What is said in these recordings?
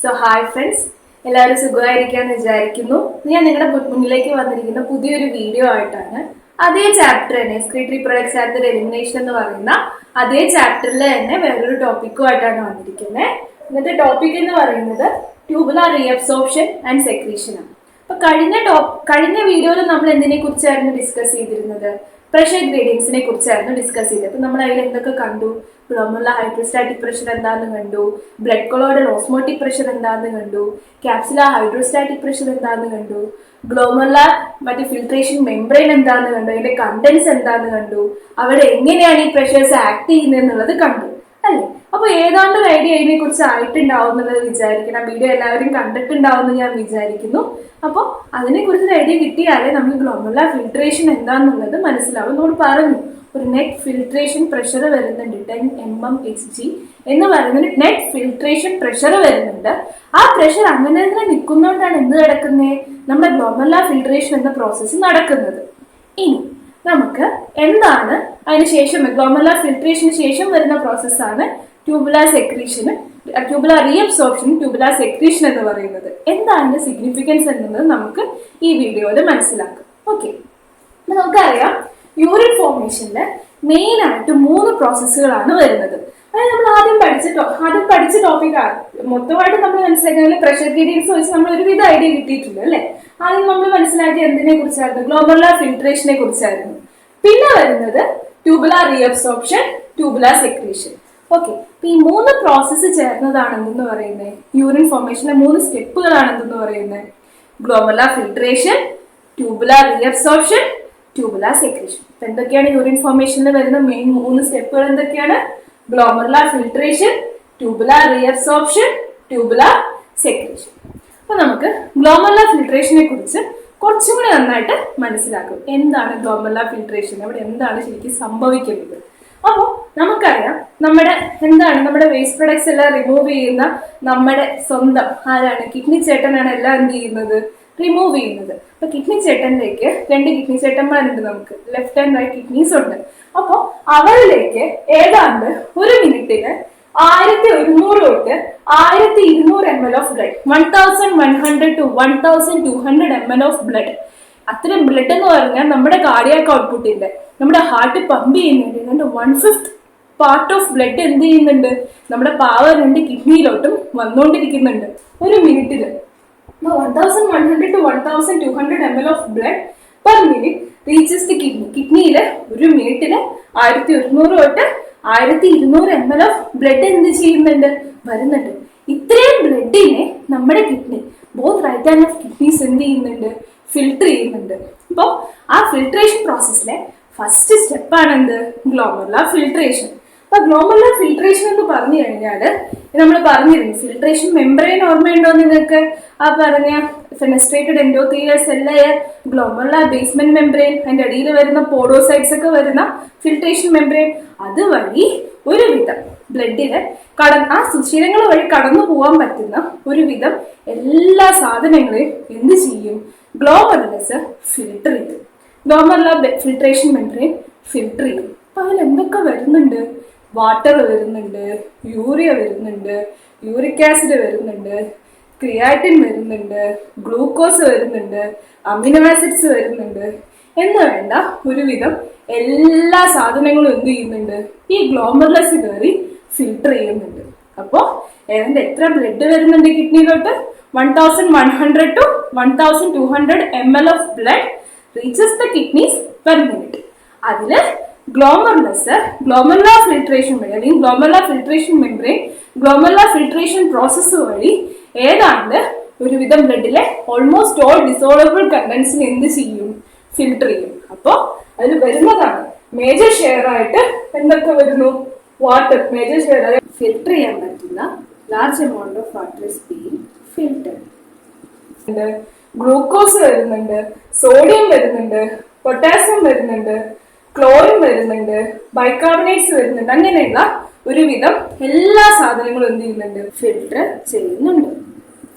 So hi friends, എല്ലാവരും സുഖമായിരിക്കാന്ന് വിചാരിക്കുന്നു. ഞാൻ നിങ്ങളുടെ മുന്നിലേക്ക് വന്നിരിക്കുന്ന പുതിയൊരു വീഡിയോ ആയിട്ടാണ്. അതേ ചാപ്റ്റർ തന്നെ excretory products and their elimination എന്ന് പറയുന്ന അതേ ചാപ്റ്ററിൽ തന്നെ വേറൊരു ടോപ്പിക്കുമായിട്ടാണ് വന്നിരിക്കുന്നത്. ഇന്നത്തെ ടോപ്പിക് എന്ന് പറയുന്നത് ട്യൂബുലാർ റീഅബ്സോർപ്ഷൻ ആൻഡ് സെക്രീഷൻ ആണ്. അപ്പൊ കഴിഞ്ഞ വീഡിയോയിൽ നമ്മൾ എന്തിനെ കുറിച്ചായിരുന്നു ഡിസ്കസ് ചെയ്തിരുന്നത്? പ്രഷർ ഗ്രേഡിയൻസിനെ കുറിച്ചായിരുന്നു ഡിസ്കസ് ചെയ്തത്. അപ്പൊ നമ്മൾ അതിൽ എന്തൊക്കെ കണ്ടു? ഗ്ലോമറുലാർ ഹൈഡ്രോസ്റ്റാറ്റിക് പ്രഷർ എന്താന്ന് കണ്ടു, ബ്ലഡ് കൊളോയിഡൽ ഓസ്മോട്ടിക് പ്രഷർ എന്താന്ന് കണ്ടു, ക്യാപ്സുലാർ ഹൈഡ്രോസ്റ്റാറ്റിക് പ്രഷർ എന്താന്ന് കണ്ടു, ഗ്ലോമറുലാർ മറ്റേ ഫിൽട്രേഷൻ മെംബ്രെയിൻ എന്താന്ന് കണ്ടു, അതിന്റെ കണ്ടൻസ് എന്താന്ന് കണ്ടു, അവിടെ എങ്ങനെയാണ് ഈ പ്രഷേഴ്സ് ആക്ട് ചെയ്യുന്നത് എന്നുള്ളത് കണ്ടു അല്ലേ? അപ്പൊ ഏതാണ്ട് ഒരു ഐഡിയ അതിനെ കുറിച്ച് ആയിട്ടുണ്ടാവും എന്നുള്ളത് വിചാരിക്കണം. വീഡിയോ എല്ലാവരും കണ്ടിട്ടുണ്ടാവും എന്ന് ഞാൻ വിചാരിക്കുന്നു. അപ്പോൾ അതിനെ കുറിച്ച് ഒരു ഐഡിയ കിട്ടിയാലേ നമുക്ക് ഗ്ലോമറുലാർ ഫിൽട്രേഷൻ എന്താന്നുള്ളത് മനസ്സിലാവും. നമ്മൾ പറഞ്ഞു ഒരു നെറ്റ് ഫിൽട്രേഷൻ പ്രഷർ വരുന്നുണ്ട് 10 mmHg എന്ന് പറയുന്നത് നെറ്റ് ഫിൽട്രേഷൻ പ്രഷർ വരുന്നുണ്ട്. ആ പ്രഷർ അങ്ങനെ തന്നെ നിൽക്കുന്നതുകൊണ്ടാണ് എന്ത് നടക്കുന്നത്? നമ്മുടെ ഗ്ലോമറുലാർ ഫിൽട്രേഷൻ എന്ന പ്രോസസ്സ് നടക്കുന്നത്. ഇനി നമുക്ക് എന്താണ് അതിനുശേഷം ഗ്ലോമറുലാർ ഫിൽട്രേഷന് ശേഷം വരുന്ന പ്രോസസ്സാണ് tubular secretion, tubular reabsorption, tubular secretion എന്ന് പറയുന്നത്. എന്താണ് സിഗ്നിഫിക്കൻസ് എന്നുള്ളത് നമുക്ക് ഈ വീഡിയോയിൽ മനസ്സിലാക്കാം. ഓക്കെ, നമുക്കറിയാം യൂറിൻ ഫോർമേഷനില് മെയിൻ ആയിട്ട് 3 പ്രോസസ്സുകളാണ് വരുന്നത്. അതായത് നമ്മൾ ആദ്യം പഠിച്ച ടോപ്പിക്കാണ്. മൊത്തമായിട്ട് നമ്മൾ മനസ്സിലാക്കിയ പ്രഷർ ഗ്രേഡിയൻസ് വെച്ച് നമ്മൾ ഒരുവിധ ഐഡിയ കിട്ടിയിട്ടുണ്ട് അല്ലെ? ആദ്യം നമ്മൾ മനസ്സിലാക്കിയ എന്തിനെ കുറിച്ചായിരുന്നു? ഗ്ലോമറുലാർ ഫിൽട്രേഷനെ കുറിച്ചായിരുന്നു. പിന്നെ വരുന്നത് tubular reabsorption, tubular secretion. Okay, ഈ 3 പ്രോസസ്സ് ചേർന്നതാണ് എന്തെന്ന് പറയുന്നത്? യൂറിൻ ഫോർമേഷന്റെ 3 സ്റ്റെപ്പുകളാണ് എന്തെന്ന് പറയുന്നത്? Glomerular filtration, tubular reabsorption, tubular secretion. അപ്പൊ എന്തൊക്കെയാണ് യൂറിൻ ഫോർമേഷനിൽ വരുന്ന മെയിൻ 3 സ്റ്റെപ്പുകൾ? എന്തൊക്കെയാണ്? Glomerular filtration, tubular reabsorption, tubular secretion. അപ്പൊ നമുക്ക് ഗ്ലോമറുലാർ ഫിൽട്രേഷനെ കുറിച്ച് കുറച്ചും കൂടി നന്നായിട്ട് മനസ്സിലാക്കും. എന്താണ് ഗ്ലോമറുലാർ ഫിൽട്രേഷൻ, അവിടെ എന്താണ് ശരിക്കും സംഭവിക്കുന്നത്? അപ്പോൾ നമുക്കറിയാം നമ്മുടെ വേസ്റ്റ് പ്രൊഡക്ട്സ് എല്ലാം റിമൂവ് ചെയ്യുന്ന നമ്മുടെ സ്വന്തം ആരാണ്? കിഡ്നി ചേട്ടനാണ് എല്ലാം എന്ത് ചെയ്യുന്നത്? റിമൂവ് ചെയ്യുന്നത്. അപ്പൊ കിഡ്നി ചേട്ടനിലേക്ക് 2 കിഡ്നി ചേട്ടന്മാരുണ്ട്, നമുക്ക് ലെഫ്റ്റ് ആൻഡ് റൈറ്റ് കിഡ്നീസ് ഉണ്ട്. അപ്പൊ അവരിലേക്ക് ഏതാണ്ട് ഒരു മിനിറ്റിന് 1100 തൊട്ട് 1200 ml of blood, 1100 to 1200 ml of blood. അത്രയും ബ്ലഡ് എന്ന് പറഞ്ഞാൽ നമ്മുടെ കാർഡിയാക് ഔട്ട്പുട്ടിന്റെ, നമ്മുടെ ഹാർട്ട് പമ്പ് ചെയ്യുന്നുണ്ട് 1/5 പാർട്ട് ഓഫ് ബ്ലഡ് എന്ത് ചെയ്യുന്നുണ്ട്? നമ്മുടെ പാവ 2 കിഡ്നിയിലോട്ടും വന്നുകൊണ്ടിരിക്കുന്നുണ്ട് ഒരു മിനിറ്റില്. 1100 to 1200 ml of blood per minute reaches the kidney. കിഡ്നിയില് ഒരു മിനിറ്റില് 1100 തൊട്ട് 1200 ml of blood എന്ത് ചെയ്യുന്നുണ്ട്? വരുന്നുണ്ട്. ഇത്രയും ബ്ലഡിനെ നമ്മുടെ kidney, both right and left kidneys എന്ത് ചെയ്യുന്നുണ്ട്? ഫിൽട്ടർ ചെയ്യുന്നുണ്ട്. അപ്പോൾ ആ ഫിൽട്രേഷൻ പ്രോസസ്സിലെ ഫസ്റ്റ് സ്റ്റെപ്പാണ് എന്ത്? Glomerular filtration. അപ്പൊ ഗ്ലോമറുലാർ ഫിൽട്രേഷൻ എന്ന് പറഞ്ഞു കഴിഞ്ഞാല് നമ്മൾ പറഞ്ഞിരുന്നു, ഫിൽട്രേഷൻ മെംബ്രെയിൻ ഓർമ്മയുണ്ടോ നിങ്ങൾക്ക്? ആ പറഞ്ഞ fenestrated endothelial cell layer, glomerular basement membrane, അതിന്റെ അടിയിൽ വരുന്ന പോഡോസൈറ്റ്സ് ഒക്കെ വരുന്ന ഫിൽട്രേഷൻ മെംബ്രെയിൻ. അതുവഴി ഒരുവിധം ബ്ലഡില് ആ സുഷിരങ്ങൾ വഴി കടന്നു പോകാൻ പറ്റുന്ന ഒരുവിധം എല്ലാ സാധനങ്ങളെയും എന്ത് ചെയ്യും? ഗ്ലോമറുലസ് ഫിൽട്ടർ ചെയ്യും. ഗ്ലോമറുലാർ ഫിൽട്രേഷൻ മെംബ്രെയിൻ ഫിൽട്ടർ ചെയ്യും. അപ്പൊ അതിൽ എന്തൊക്കെ വരുന്നുണ്ട്? വാട്ടർ വരുന്നുണ്ട്, യൂറിയ വരുന്നുണ്ട്, യൂറിക് ആസിഡ് വരുന്നുണ്ട്, ക്രിയാറ്റിൻ വരുന്നുണ്ട്, ഗ്ലൂക്കോസ് വരുന്നുണ്ട്, അമിനോ ആസിഡ്സ് വരുന്നുണ്ട് എന്ന് വേണ്ട ഒരുവിധം എല്ലാ സാധനങ്ങളും എന്ത് ചെയ്യുന്നുണ്ട്? ഈ ഗ്ലോമറുലസ് കയറി ഫിൽട്ടർ ചെയ്യുന്നുണ്ട്. അപ്പോ ഏതാണ്ട് എത്ര ബ്ലഡ് വരുന്നുണ്ട് കിഡ്നിയിലോട്ട്? 1100 to 1200 ml of blood reaches the kidneys per minute. അതില് ഗ്ലോമറുലാർ ഫിൽട്രേഷൻ വഴി അല്ലെങ്കിൽ glomerular filtration membrane, glomerular filtration process വഴി ഏതാണ്ട് ഒരുവിധം ബ്ലഡിലെ ഓൾമോസ്റ്റ് ഓൾ ഡിസോൾവബിൾ കണ്ടൻസിന് എന്ത് ചെയ്യും? ഫിൽട്ടർ ചെയ്യും. അപ്പോ അതിൽ വരുന്നതാണ് മേജർ ഷെയർ ആയിട്ട് എന്തൊക്കെ വരുന്നു? വാട്ടർ മേജർ ഷെയർ ആയി ഫിൽട്ടർ ചെയ്യാൻ പറ്റുന്ന large amount of water is being filtered. Glucose വരുന്നുണ്ട്, സോഡിയം വരുന്നുണ്ട്, പൊട്ടാസ്യം വരുന്നുണ്ട്, ക്ലോറിൻ വരുന്നുണ്ട്, ബൈകാർബണേറ്റ്സ് വരുന്നുണ്ട്. അങ്ങനെയുള്ള ഒരുവിധം എല്ലാ സാധനങ്ങളും എന്ത് ചെയ്യുന്നുണ്ട്? ഫിൽട്ടർ ചെയ്യുന്നുണ്ട്.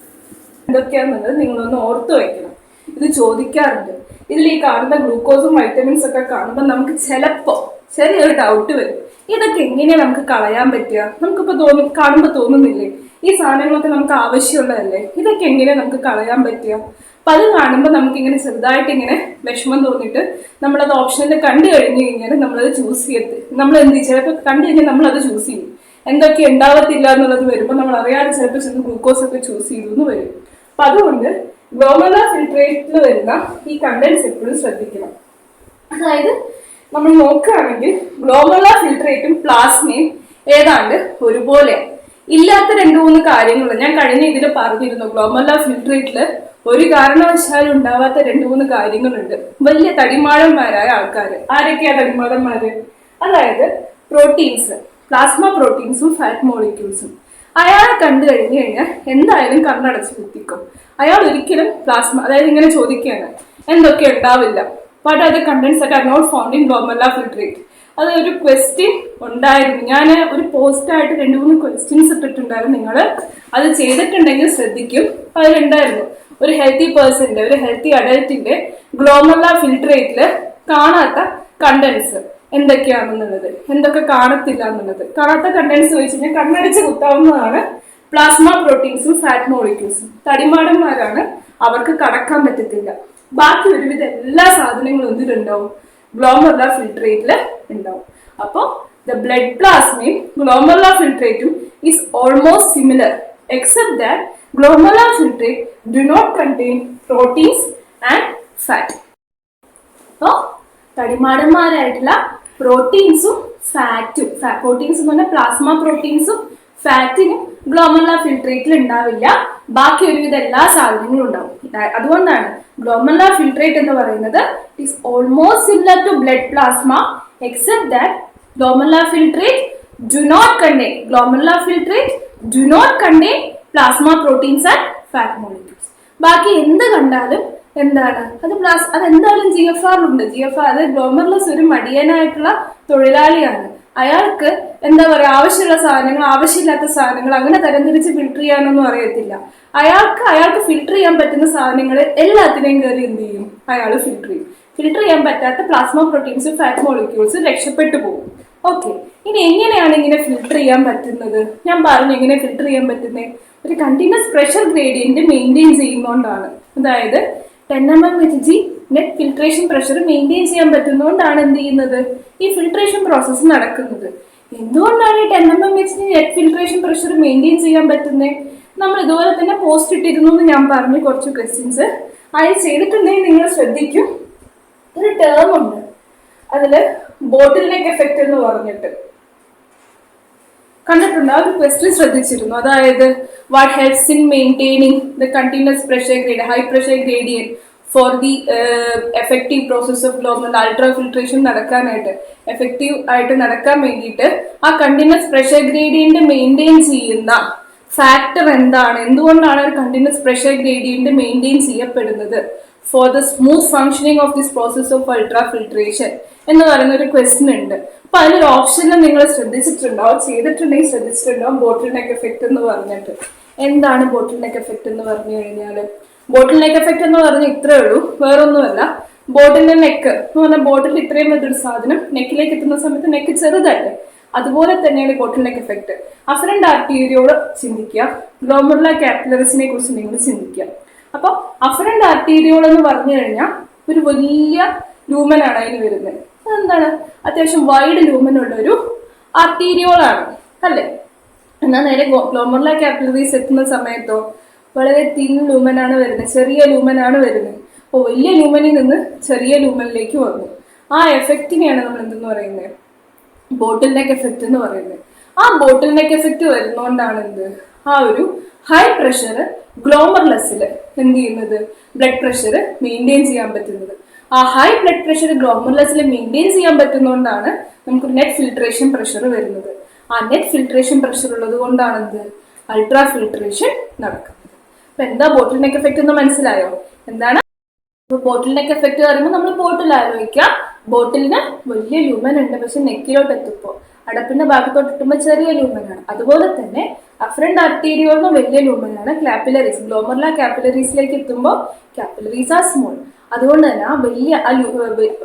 എന്തൊക്കെയാണെന്നുള്ളത് നിങ്ങളൊന്ന് ഓർത്തു വയ്ക്കണം. ഇത് ചോദിക്കാറുണ്ട്. ഇതിൽ ഈ കാണുന്ന ഗ്ലൂക്കോസും വൈറ്റമിൻസ് ഒക്കെ കാണുമ്പോൾ നമുക്ക് ചിലപ്പോ ചെറിയൊരു ഡൗട്ട് വരും, ഇതൊക്കെ എങ്ങനെയാ നമുക്ക് കളയാൻ പറ്റുക? നമുക്കിപ്പോ കാണുമ്പോൾ തോന്നുന്നില്ലേ ഈ സാധനങ്ങളൊക്കെ നമുക്ക് ആവശ്യമുള്ളതല്ലേ, ഇതൊക്കെ എങ്ങനെയാ നമുക്ക് കളയാൻ പറ്റുക? അപ്പൊ അത് കാണുമ്പോൾ നമുക്ക് ഇങ്ങനെ ചെറുതായിട്ട് ഇങ്ങനെ വിഷമം തോന്നിയിട്ട് നമ്മളത് ഓപ്ഷനിൽ കണ്ടു കഴിഞ്ഞു കഴിഞ്ഞാൽ നമ്മളത് ചൂസ് ചെയ്യരുത്. നമ്മൾ എന്ത് ചെയ്യും, ചിലപ്പോൾ കണ്ടു കഴിഞ്ഞാൽ നമ്മളത് ചൂസ് ചെയ്യും. എന്തൊക്കെ ഉണ്ടാവത്തില്ല എന്നുള്ളത് വരുമ്പോൾ നമ്മൾ അറിയാതെ ചിലപ്പോൾ ചെന്ന് ഗ്ലൂക്കോസ് ഒക്കെ ചൂസ് ചെയ്തു എന്ന് വരും. അപ്പൊ അതുകൊണ്ട് ഗ്ലോമെറുലാർ ഫിൽട്രേറ്റിൽ വരുന്ന ഈ കണ്ടന്റ്സ് എപ്പോഴും ശ്രദ്ധിക്കണം. അതായത് നമ്മൾ നോക്കുകയാണെങ്കിൽ ഗ്ലോമെറുലാർ ഫിൽട്രേറ്റും പ്ലാസ്മയും ഏതാണ്ട് ഒരുപോലെ. ഇല്ലാത്ത 2-3 കാര്യങ്ങൾ ഞാൻ കഴിഞ്ഞ ഇതിൽ പറഞ്ഞിരുന്നു. ഗ്ലോമെറുലാർ ഫിൽട്രേറ്റില് ഒരു കാരണവശാലും ഉണ്ടാവാത്ത 2-3 കാര്യങ്ങളുണ്ട്. വലിയ തടിമാടന്മാരായ ആൾക്കാർ. ആരൊക്കെയാ തടിമാടന്മാര്? അതായത് പ്രോട്ടീൻസ്, പ്ലാസ്മ പ്രോട്ടീൻസും ഫാറ്റ് മോളിക്യൂൾസും. അയാളെ കണ്ടു കഴിഞ്ഞു കഴിഞ്ഞാൽ എന്തായാലും കണ്ണടച്ച് കുത്തിക്കും. അയാൾ ഒരിക്കലും പ്ലാസ്മ, അതായത് ഇങ്ങനെ ചോദിക്കുകയാണ് എന്തൊക്കെ ഉണ്ടാവില്ല, ബട്ട് അത് കണ്ടന്റ്സ് ഒക്കെ are not found in glomerular filtrate. അത് ഒരു ക്വസ്റ്റ്യൻ ഉണ്ടായിരുന്നു. ഞാൻ ഒരു പോസ്റ്റായിട്ട് 2-3 ക്വസ്റ്റ്യൻസ് ഇട്ടിട്ടുണ്ടായിരുന്നു. നിങ്ങൾ അത് ചെയ്തിട്ടുണ്ടെങ്കിൽ ശ്രദ്ധിക്കും. അതിലുണ്ടായിരുന്നു ഒരു ഹെൽത്തി പേഴ്സന്റെ, ഒരു ഹെൽത്തി അഡൽറ്റിന്റെ ഗ്ലോമെറുലാർ ഫിൽട്രേറ്റില് കാണാത്ത കണ്ടന്റ്സ് എന്തൊക്കെയാണെന്നുള്ളത്, എന്തൊക്കെ കാണത്തില്ല എന്നുള്ളത്. കാണാത്ത കണ്ടന്റ്സ് ചോദിച്ചു കഴിഞ്ഞാൽ കണ്ണടിച്ച് കുത്താവുന്നതാണ് പ്ലാസ്മ പ്രോട്ടീൻസും ഫാറ്റ് മോളിക്യൂൾസും. തടിമാടന്മാരാണ്, അവർക്ക് കടക്കാൻ പറ്റത്തില്ല. ബാക്കി ഒരുവിധ എല്ലാ സാധനങ്ങളും എന്തിലുണ്ടാവും? ഗ്ലോമെറുലാർ ഫിൽട്രേറ്റില് ഉണ്ടാവും. അപ്പോ ദ ബ്ലഡ് പ്ലാസ്മയും ഗ്ലോമെറുലാർ ഫിൽട്രേറ്റും is almost similar except that glomerular filtrate do not contain proteins and fat. അപ്പോ തടിമാടന്മാരായിട്ടുള്ള പ്രോട്ടീൻസും ഫാറ്റും, പ്രോട്ടീൻസ് എന്ന് പറഞ്ഞാൽ പ്ലാസ്മ പ്രോട്ടീൻസും ഫാറ്റിനും ഗ്ലോമെറുലാർ ഫിൽട്രേറ്റിൽ ഉണ്ടാവില്ല. ബാക്കി ഒരുവിധ എല്ലാ സാധനങ്ങളും ഉണ്ടാവും. അതുകൊണ്ടാണ് ഗ്ലോമെറുലാർ ഫിൽട്രേറ്റ് എന്ന് പറയുന്നത് is almost similar to blood plasma except that glomerular filtrate do not contain plasma proteins and fat molecules. ബാക്കി എന്ത് കണ്ടാലും എന്താണ് അതെന്തായാലും GFR ഉണ്ട്. GFR അത് ഗ്ലോമെറുലസ് ഒരു മടിയനായിട്ടുള്ള തൊഴിലാളിയാണ്. അയാൾക്ക് എന്താ പറയാ, ആവശ്യമുള്ള സാധനങ്ങൾ, ആവശ്യമില്ലാത്ത സാധനങ്ങൾ അങ്ങനെ തരംതിരിച്ച് ഫിൽട്ടർ ചെയ്യാനൊന്നും അറിയത്തില്ല. അയാൾക്ക് ഫിൽട്ടർ ചെയ്യാൻ പറ്റുന്ന സാധനങ്ങൾ എല്ലാത്തിനെയും കയറി എന്ത് ചെയ്യും, അയാൾ ഫിൽട്ടർ ചെയ്യും. ഫിൽട്ടർ ചെയ്യാൻ പറ്റാത്ത പ്ലാസ്മ പ്രോട്ടീൻസും ഫാറ്റ് മോളിക്യൂൾസും രക്ഷപ്പെട്ടു പോകും. ഓക്കെ, ഇനി എങ്ങനെയാണ് ഇങ്ങനെ ഫിൽട്ടർ ചെയ്യാൻ പറ്റുന്നത്? ഞാൻ പറഞ്ഞു എങ്ങനെ ഫിൽട്ടർ ചെയ്യാൻ പറ്റുന്നത്. ഒരു കണ്ടിന്യൂസ് പ്രഷർ ഗ്രേഡിയന്റ് മെയിൻറ്റെയിൻ ചെയ്യുന്നതുകൊണ്ടാണ്. അതായത് 10 mmHg net filtration pressure maintain ചെയ്യാൻ പറ്റുന്നതുകൊണ്ടാണ് എന്ത് ചെയ്യുന്നത്, ഈ ഫിൽട്രേഷൻ പ്രോസസ്സ് നടക്കുന്നത്. എന്തുകൊണ്ടാണ് ഈ 10 mmHg net filtration pressure maintain ചെയ്യാൻ പറ്റുന്നത്? നമ്മൾ ഇതുപോലെ തന്നെ പോസ്റ്റ് ഇട്ടിരുന്നു എന്ന് ഞാൻ പറഞ്ഞു കുറച്ച് ക്വസ്റ്റ്യൻസ്. അത് ചെയ്തിട്ടുണ്ടെങ്കിൽ നിങ്ങൾ ശ്രദ്ധിക്കും, ഒരു ടേം ഉണ്ട് അതില് ബോട്ടിൽ നെക്ക് എഫക്റ്റ് എന്ന് പറഞ്ഞിട്ട് കണ്ടിട്ടുണ്ട്. ആ ഒരു ക്വസ്റ്റ്യൻ ശ്രദ്ധിച്ചിരുന്നു. അതായത് what helps in maintaining the continuous pressure gradient, high pressure gradient for the effective process of glomerular ultra filtration നടക്കാനായിട്ട്, എഫക്റ്റീവ് ആയിട്ട് നടക്കാൻ വേണ്ടിയിട്ട് ആ കണ്ടിന്യൂസ് പ്രഷർ ഗ്രേഡിയന്റ് മെയിൻറ്റെയിൻ ചെയ്യുന്ന ഫാക്ടർ എന്താണ്, എന്തുകൊണ്ടാണ് ഒരു കണ്ടിന്യൂസ് പ്രഷർ ഗ്രേഡിയന്റ് മെയിൻറ്റെയിൻ ചെയ്യപ്പെടുന്നത് for the smooth functioning of this process of ultra filtration എന്ന് പറയുന്ന ഒരു ക്വസ്റ്റ്യൻ ഉണ്ട്. അപ്പൊ അതിലൊരു ഓപ്ഷനിൽ നിങ്ങൾ ശ്രദ്ധിച്ചിട്ടുണ്ടാവും, ചെയ്തിട്ടുണ്ടെങ്കിൽ ശ്രദ്ധിച്ചിട്ടുണ്ടാവും ബോട്ടിൽ നെക്ക് എഫക്ട് എന്ന് പറഞ്ഞിട്ട്. എന്താണ് ബോട്ടിൽ നെക്ക് എഫക്ട് എന്ന് പറഞ്ഞു കഴിഞ്ഞാൽ, ബോട്ടിൽ നെക്ക് എഫക്ട് എന്ന് പറഞ്ഞാൽ ഇത്രേ ഉള്ളൂ, വേറൊന്നുമല്ല. ബോട്ടിലിന്റെ നെക്ക് എന്ന് പറഞ്ഞാൽ ബോട്ടിൽ ഇത്രയും വലിയൊരു സാധനം നെക്കിലേക്ക് എത്തുന്ന സമയത്ത് നെക്ക് ചെറുതല്ലേ, അതുപോലെ തന്നെയാണ് ബോട്ടിൽ നെക്ക് എഫക്ട്. അഫറന്റ് ആർട്ടീരിയോട് ചിന്തിക്കുക, ഗ്ലോമെറുലാർ കാപ്പിലറീസിനെ കുറിച്ച് നിങ്ങൾ ചിന്തിക്കുക. അപ്പൊ അഫറന്റ് ആർട്ടീരിയോൾ എന്ന് പറഞ്ഞു കഴിഞ്ഞാൽ ഒരു വലിയ ലൂമനാണ് അതിന് വരുന്നത്. അതെന്താണ്, അത്യാവശ്യം വൈഡ് ലൂമൻ ഉള്ള ഒരു ആർട്ടീരിയോളാണ് അല്ലെ. എന്നാൽ നേരെ ഗ്ലോമെറുലാർ കാപ്പിലറീസ് എത്തുന്ന സമയത്തോ വളരെ തിൻ ലൂമനാണ് വരുന്നത്, ചെറിയ ലൂമനാണ് വരുന്നത്. അപ്പോൾ വലിയ ലൂമനിൽ നിന്ന് ചെറിയ ലൂമനിലേക്ക് വന്നു. ആ എഫക്റ്റിനെയാണ് നമ്മൾ എന്തെന്ന് പറയുന്നത്, ബോട്ടിൽ നെക്ക് എഫക്റ്റ് എന്ന് പറയുന്നത്. ആ ബോട്ടിൽ നെക്ക് എഫക്റ്റ് വരുന്നോണ്ടാണ് എന്ത്, ആ ഒരു ഹൈ പ്രഷർ ഗ്ലോമെറുലസിൽ എന്ത് ചെയ്യുന്നത്, ബ്ലഡ് പ്രഷർ മെയിൻറ്റെയിൻ ചെയ്യാൻ പറ്റുന്നത്. ആ ഹൈ ബ്ലഡ് പ്രഷർ ഗ്ലോമെറുലസിൽ മെയിൻറ്റെയിൻ ചെയ്യാൻ പറ്റുന്നതുകൊണ്ടാണ് നമുക്ക് നെറ്റ് ഫിൽട്രേഷൻ പ്രഷർ വരുന്നത്. ആ നെറ്റ് ഫിൽട്രേഷൻ പ്രഷർ ഉള്ളത് കൊണ്ടാണ് എന്ത്, അൾട്രാ ഫിൽട്രേഷൻ നടക്കുന്നത്. അപ്പൊ എന്താ ബോട്ടിൽ നെക്ക് എഫക്റ്റ് എന്ന് മനസ്സിലായോ? എന്താണ് ബോട്ടിൽ നെക്ക് എഫക്റ്റ് പറയുമ്പോൾ നമ്മൾ ബോട്ടിൽ ആലോചിക്കാം. ബോട്ടിലിന് വലിയ ലൂമൻ ഉണ്ട്, പക്ഷെ നെക്കിലോട്ട് എത്തുമ്പോൾ അടപ്പിന്റെ ഭാഗത്തോട്ട് എത്തുമ്പോൾ ചെറിയ ലൂമനാണ്. അതുപോലെ തന്നെ അഫറന്റ് ആർട്ടീരിയോളിന് വലിയ ലൂമനാണ് കാപ്പിലറീസ്. ഗ്ലോമർല കാപ്പിലറീസിലേക്ക് എത്തുമ്പോൾ കാപ്പിലറീസ് ആർ സ്മോൾ. അതുകൊണ്ട് തന്നെ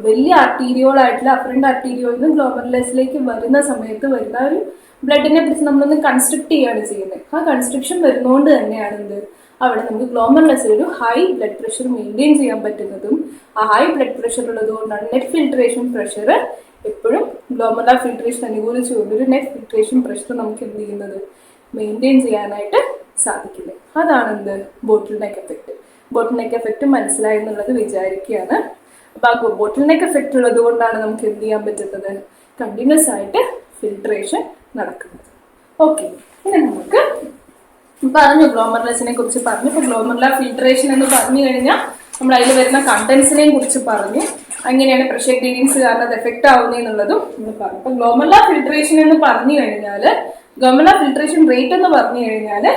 വലിയ ആർട്ടീരിയോൾ ആയിട്ടുള്ള അഫറന്റ് ആർട്ടീരിയോളിൽ നിന്ന് ഗ്ലോമർലസിലേക്ക് വരുന്ന സമയത്ത് വരുന്ന ഒരു ബ്ലഡിനെ കുറിച്ച് നമ്മളൊന്ന് കൺസ്ട്രക്ട് ചെയ്യാണ് ചെയ്യുന്നത്. ആ കൺസ്ട്രക്ഷൻ വരുന്നതുകൊണ്ട് തന്നെയാണ് അവിടെ നമുക്ക് ഗ്ലോമർലസിൽ ഒരു ഹൈ ബ്ലഡ് പ്രഷർ മെയിൻറ്റെയിൻ ചെയ്യാൻ പറ്റുന്നതും. ആ ഹൈ ബ്ലഡ് പ്രഷർ ഉള്ളത് കൊണ്ടാണ് നെറ്റ് ഫിൽട്രേഷൻ പ്രഷർ എപ്പോഴും ഗ്ലോമർല ഫിൽട്രേഷൻ അനുകൂലിച്ചുകൊണ്ട് ഒരു നെറ്റ് ഫിൽട്രേഷൻ പ്രഷർ നമുക്ക് എന്ത് ചെയ്യുന്നത് മെയിൻറ്റെയിൻ ചെയ്യാനായിട്ട് സാധിക്കില്ല. അതാണ് ബോട്ടിൽ നെക്ക് എഫക്റ്റ്. ബോട്ടിൽ നെക്ക് എഫക്റ്റ് മനസ്സിലായി എന്നുള്ളത് വിചാരിക്കുകയാണ്. അപ്പൊ ആ ബോട്ടിൽ നെക്ക് എഫക്റ്റ് ഉള്ളത് കൊണ്ടാണ് നമുക്ക് എന്ത് ചെയ്യാൻ പറ്റുന്നത് കണ്ടിന്യൂസ് ആയിട്ട് ഫിൽട്രേഷൻ നടക്കുന്നത്. ഓക്കെ, ഇനി നമുക്ക് പറഞ്ഞു ഗ്ലോമർലസിനെ കുറിച്ച് പറഞ്ഞു. ഇപ്പൊ ഗ്ലോമർല ഫിൽട്രേഷൻ എന്ന് പറഞ്ഞു കഴിഞ്ഞാൽ നമ്മൾ അതിൽ വരുന്ന കണ്ടന്റ്സിനെയും കുറിച്ച് പറഞ്ഞു. അങ്ങനെയാണ് പ്രഷർ ഗ്രേഡിയൻസ് കാരണം അത് എഫക്ട് ആവുന്നതെന്നുള്ളതും നമ്മൾ പറഞ്ഞു. അപ്പൊ ഗ്ലോമർല ഫിൽട്രേഷൻ എന്ന് പറഞ്ഞു കഴിഞ്ഞാല് ഗ്ലോമർല ഫിൽട്രേഷൻ റേറ്റ് എന്ന് പറഞ്ഞു കഴിഞ്ഞാല്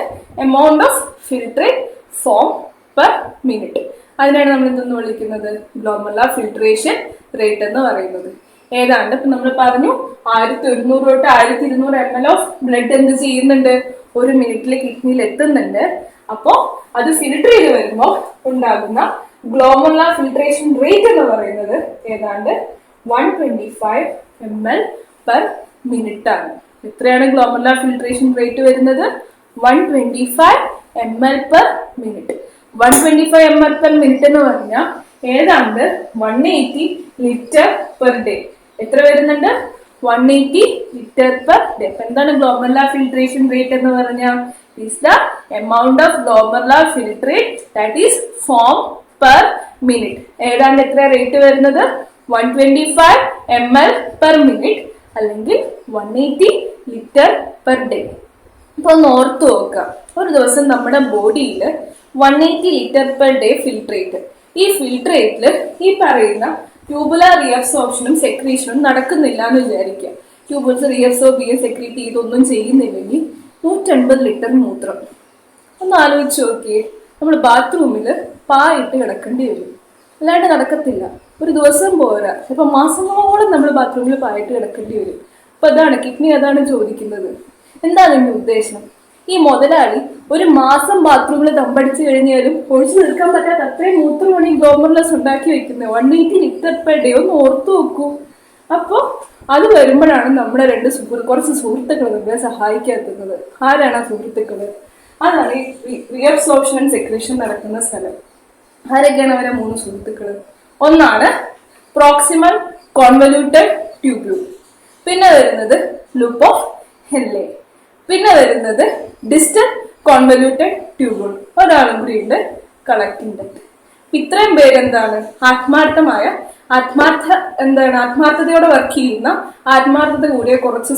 amount of filtrate form per minute. അതിനാണ് നമ്മൾ എന്തെന്ന് വിളിക്കുന്നത് ഗ്ലോമർല ഫിൽട്രേഷൻ റേറ്റ് എന്ന് പറയുന്നത്. ഏതാണ്ട് ഇപ്പൊ നമ്മൾ പറഞ്ഞു 1100 തൊട്ട് 1200 ml ഓഫ് ബ്ലഡ് എന്ത് ചെയ്യുന്നുണ്ട് ഒരു മിനിറ്റിൽ കിഡ്നിയിൽ എത്തുന്നുണ്ട്. അപ്പോ അത് ഫിൽട്ടർ ചെയ്ത് വരുമ്പോൾ ഉണ്ടാകുന്ന ഗ്ലോമർല ഫിൽട്രേഷൻ റേറ്റ് എന്ന് പറയുന്നത് ഏതാണ്ട് 125 ml പെർ മിനിറ്റ് ആണ്. എത്രയാണ് ഗ്ലോമർല ഫിൽട്രേഷൻ റേറ്റ് വരുന്നത് 125 ml per minute. 125 ml per minute എന്ന് പറഞ്ഞാൽ ഏതാണ്ട് 180 ലിറ്റർ പെർ ഡേ. എത്ര വരുന്നുണ്ട് 180 ലിറ്റർ പെർ ഡേ. എന്താണ് ഗ്ലോമർല ഫിൽട്രേഷൻ റേറ്റ് എന്ന് പറഞ്ഞാൽ is the amount of glomerular filtrate that is formed per minute. ഏതാണ്ട് എത്ര റേറ്റ് വരുന്നത് 125 ml per minute അല്ലെങ്കിൽ 180 ലിറ്റർ പെർ ഡേ. ഇപ്പൊ ഒന്ന് ഓർത്ത് നോക്കുക, ഒരു ദിവസം നമ്മുടെ ബോഡിയിൽ 180 ലിറ്റർ പെർ ഡേ ഫിൽട്രേറ്റ്. ഈ ഫിൽട്രേറ്റിൽ ഈ പറയുന്ന ട്യൂബുലർ റീഅബ്സോർപ്ഷനും സെക്രീഷനും നടക്കുന്നില്ല എന്ന് വിചാരിക്കുക. ട്യൂബുൾസ് റീഅബ്സോർബ് ചെയ്യാൻ സെക്രീറ്റ് ചെയ്തൊന്നും ചെയ്യുന്നില്ലെങ്കിൽ 150 ലിറ്റർ മൂത്രം. ഒന്ന് ആലോചിച്ച് നോക്കിയേ, നമ്മൾ ബാത്റൂമിൽ പായിട്ട് കിടക്കേണ്ടി വരും, അല്ലാണ്ട് നടക്കത്തില്ല. ഒരു ദിവസം പോരാ, ഇപ്പൊ മാസങ്ങളോളം നമ്മൾ ബാത്റൂമിൽ പായിട്ട് കിടക്കേണ്ടി വരും. അപ്പൊ അതാണ് കിഡ്നി അതാണ് ചോദിക്കുന്നത്. എന്താണ് എന്റെ ഉദ്ദേശം? ഈ മുതലാളി ഒരു മാസം ബാത്റൂമിൽ തമ്പടിച്ചു കഴിഞ്ഞാലും ഒഴിച്ചു തീർക്കാൻ പറ്റാത്ത അത്രയും മൂത്രമാണ് ഈ ഗ്ലോമർലസ് ഉണ്ടാക്കി വെക്കുന്നത്. 180 ലിറ്റർ പെർ ഡേ. ഒന്ന് ഓർത്തു നോക്കൂ. അപ്പൊ അത് വരുമ്പോഴാണ് നമ്മുടെ കുറച്ച് സുഹൃത്തുക്കൾ നമ്മളെ സഹായിക്കാത്തുന്നത്. ആരാണ് ആ സുഹൃത്തുക്കള്? അതാണ് ഈ റീഅബ്സോർപ്ഷൻ ആൻഡ് സെക്രീഷൻ നടക്കുന്ന സ്ഥലം. ആരൊക്കെയാണ് അവരെ 3 സുഹൃത്തുക്കള്? ഒന്നാണ് പ്രോക്സിമൽ കോൺവല്യൂട്ടഡ് ട്യൂബ്യൂൾ, പിന്നെ വരുന്നത് ലൂപ്പ് ഓഫ് ഹെൻലെ, പിന്നെ വരുന്നത് ഡിസ്റ്റൽ കോൺവല്യൂട്ടഡ് ട്യൂബ്യൂൾ, ഒരാളും കൂടി ഉണ്ട് കളക്ടിംഗ് ഡക്ട്. ഇത്രയും പേരെന്താണ് ആത്മാർത്ഥതയോടെ വർക്ക് ചെയ്യുന്ന ആത്മാർത്ഥത കൂടിയ കുറച്ച്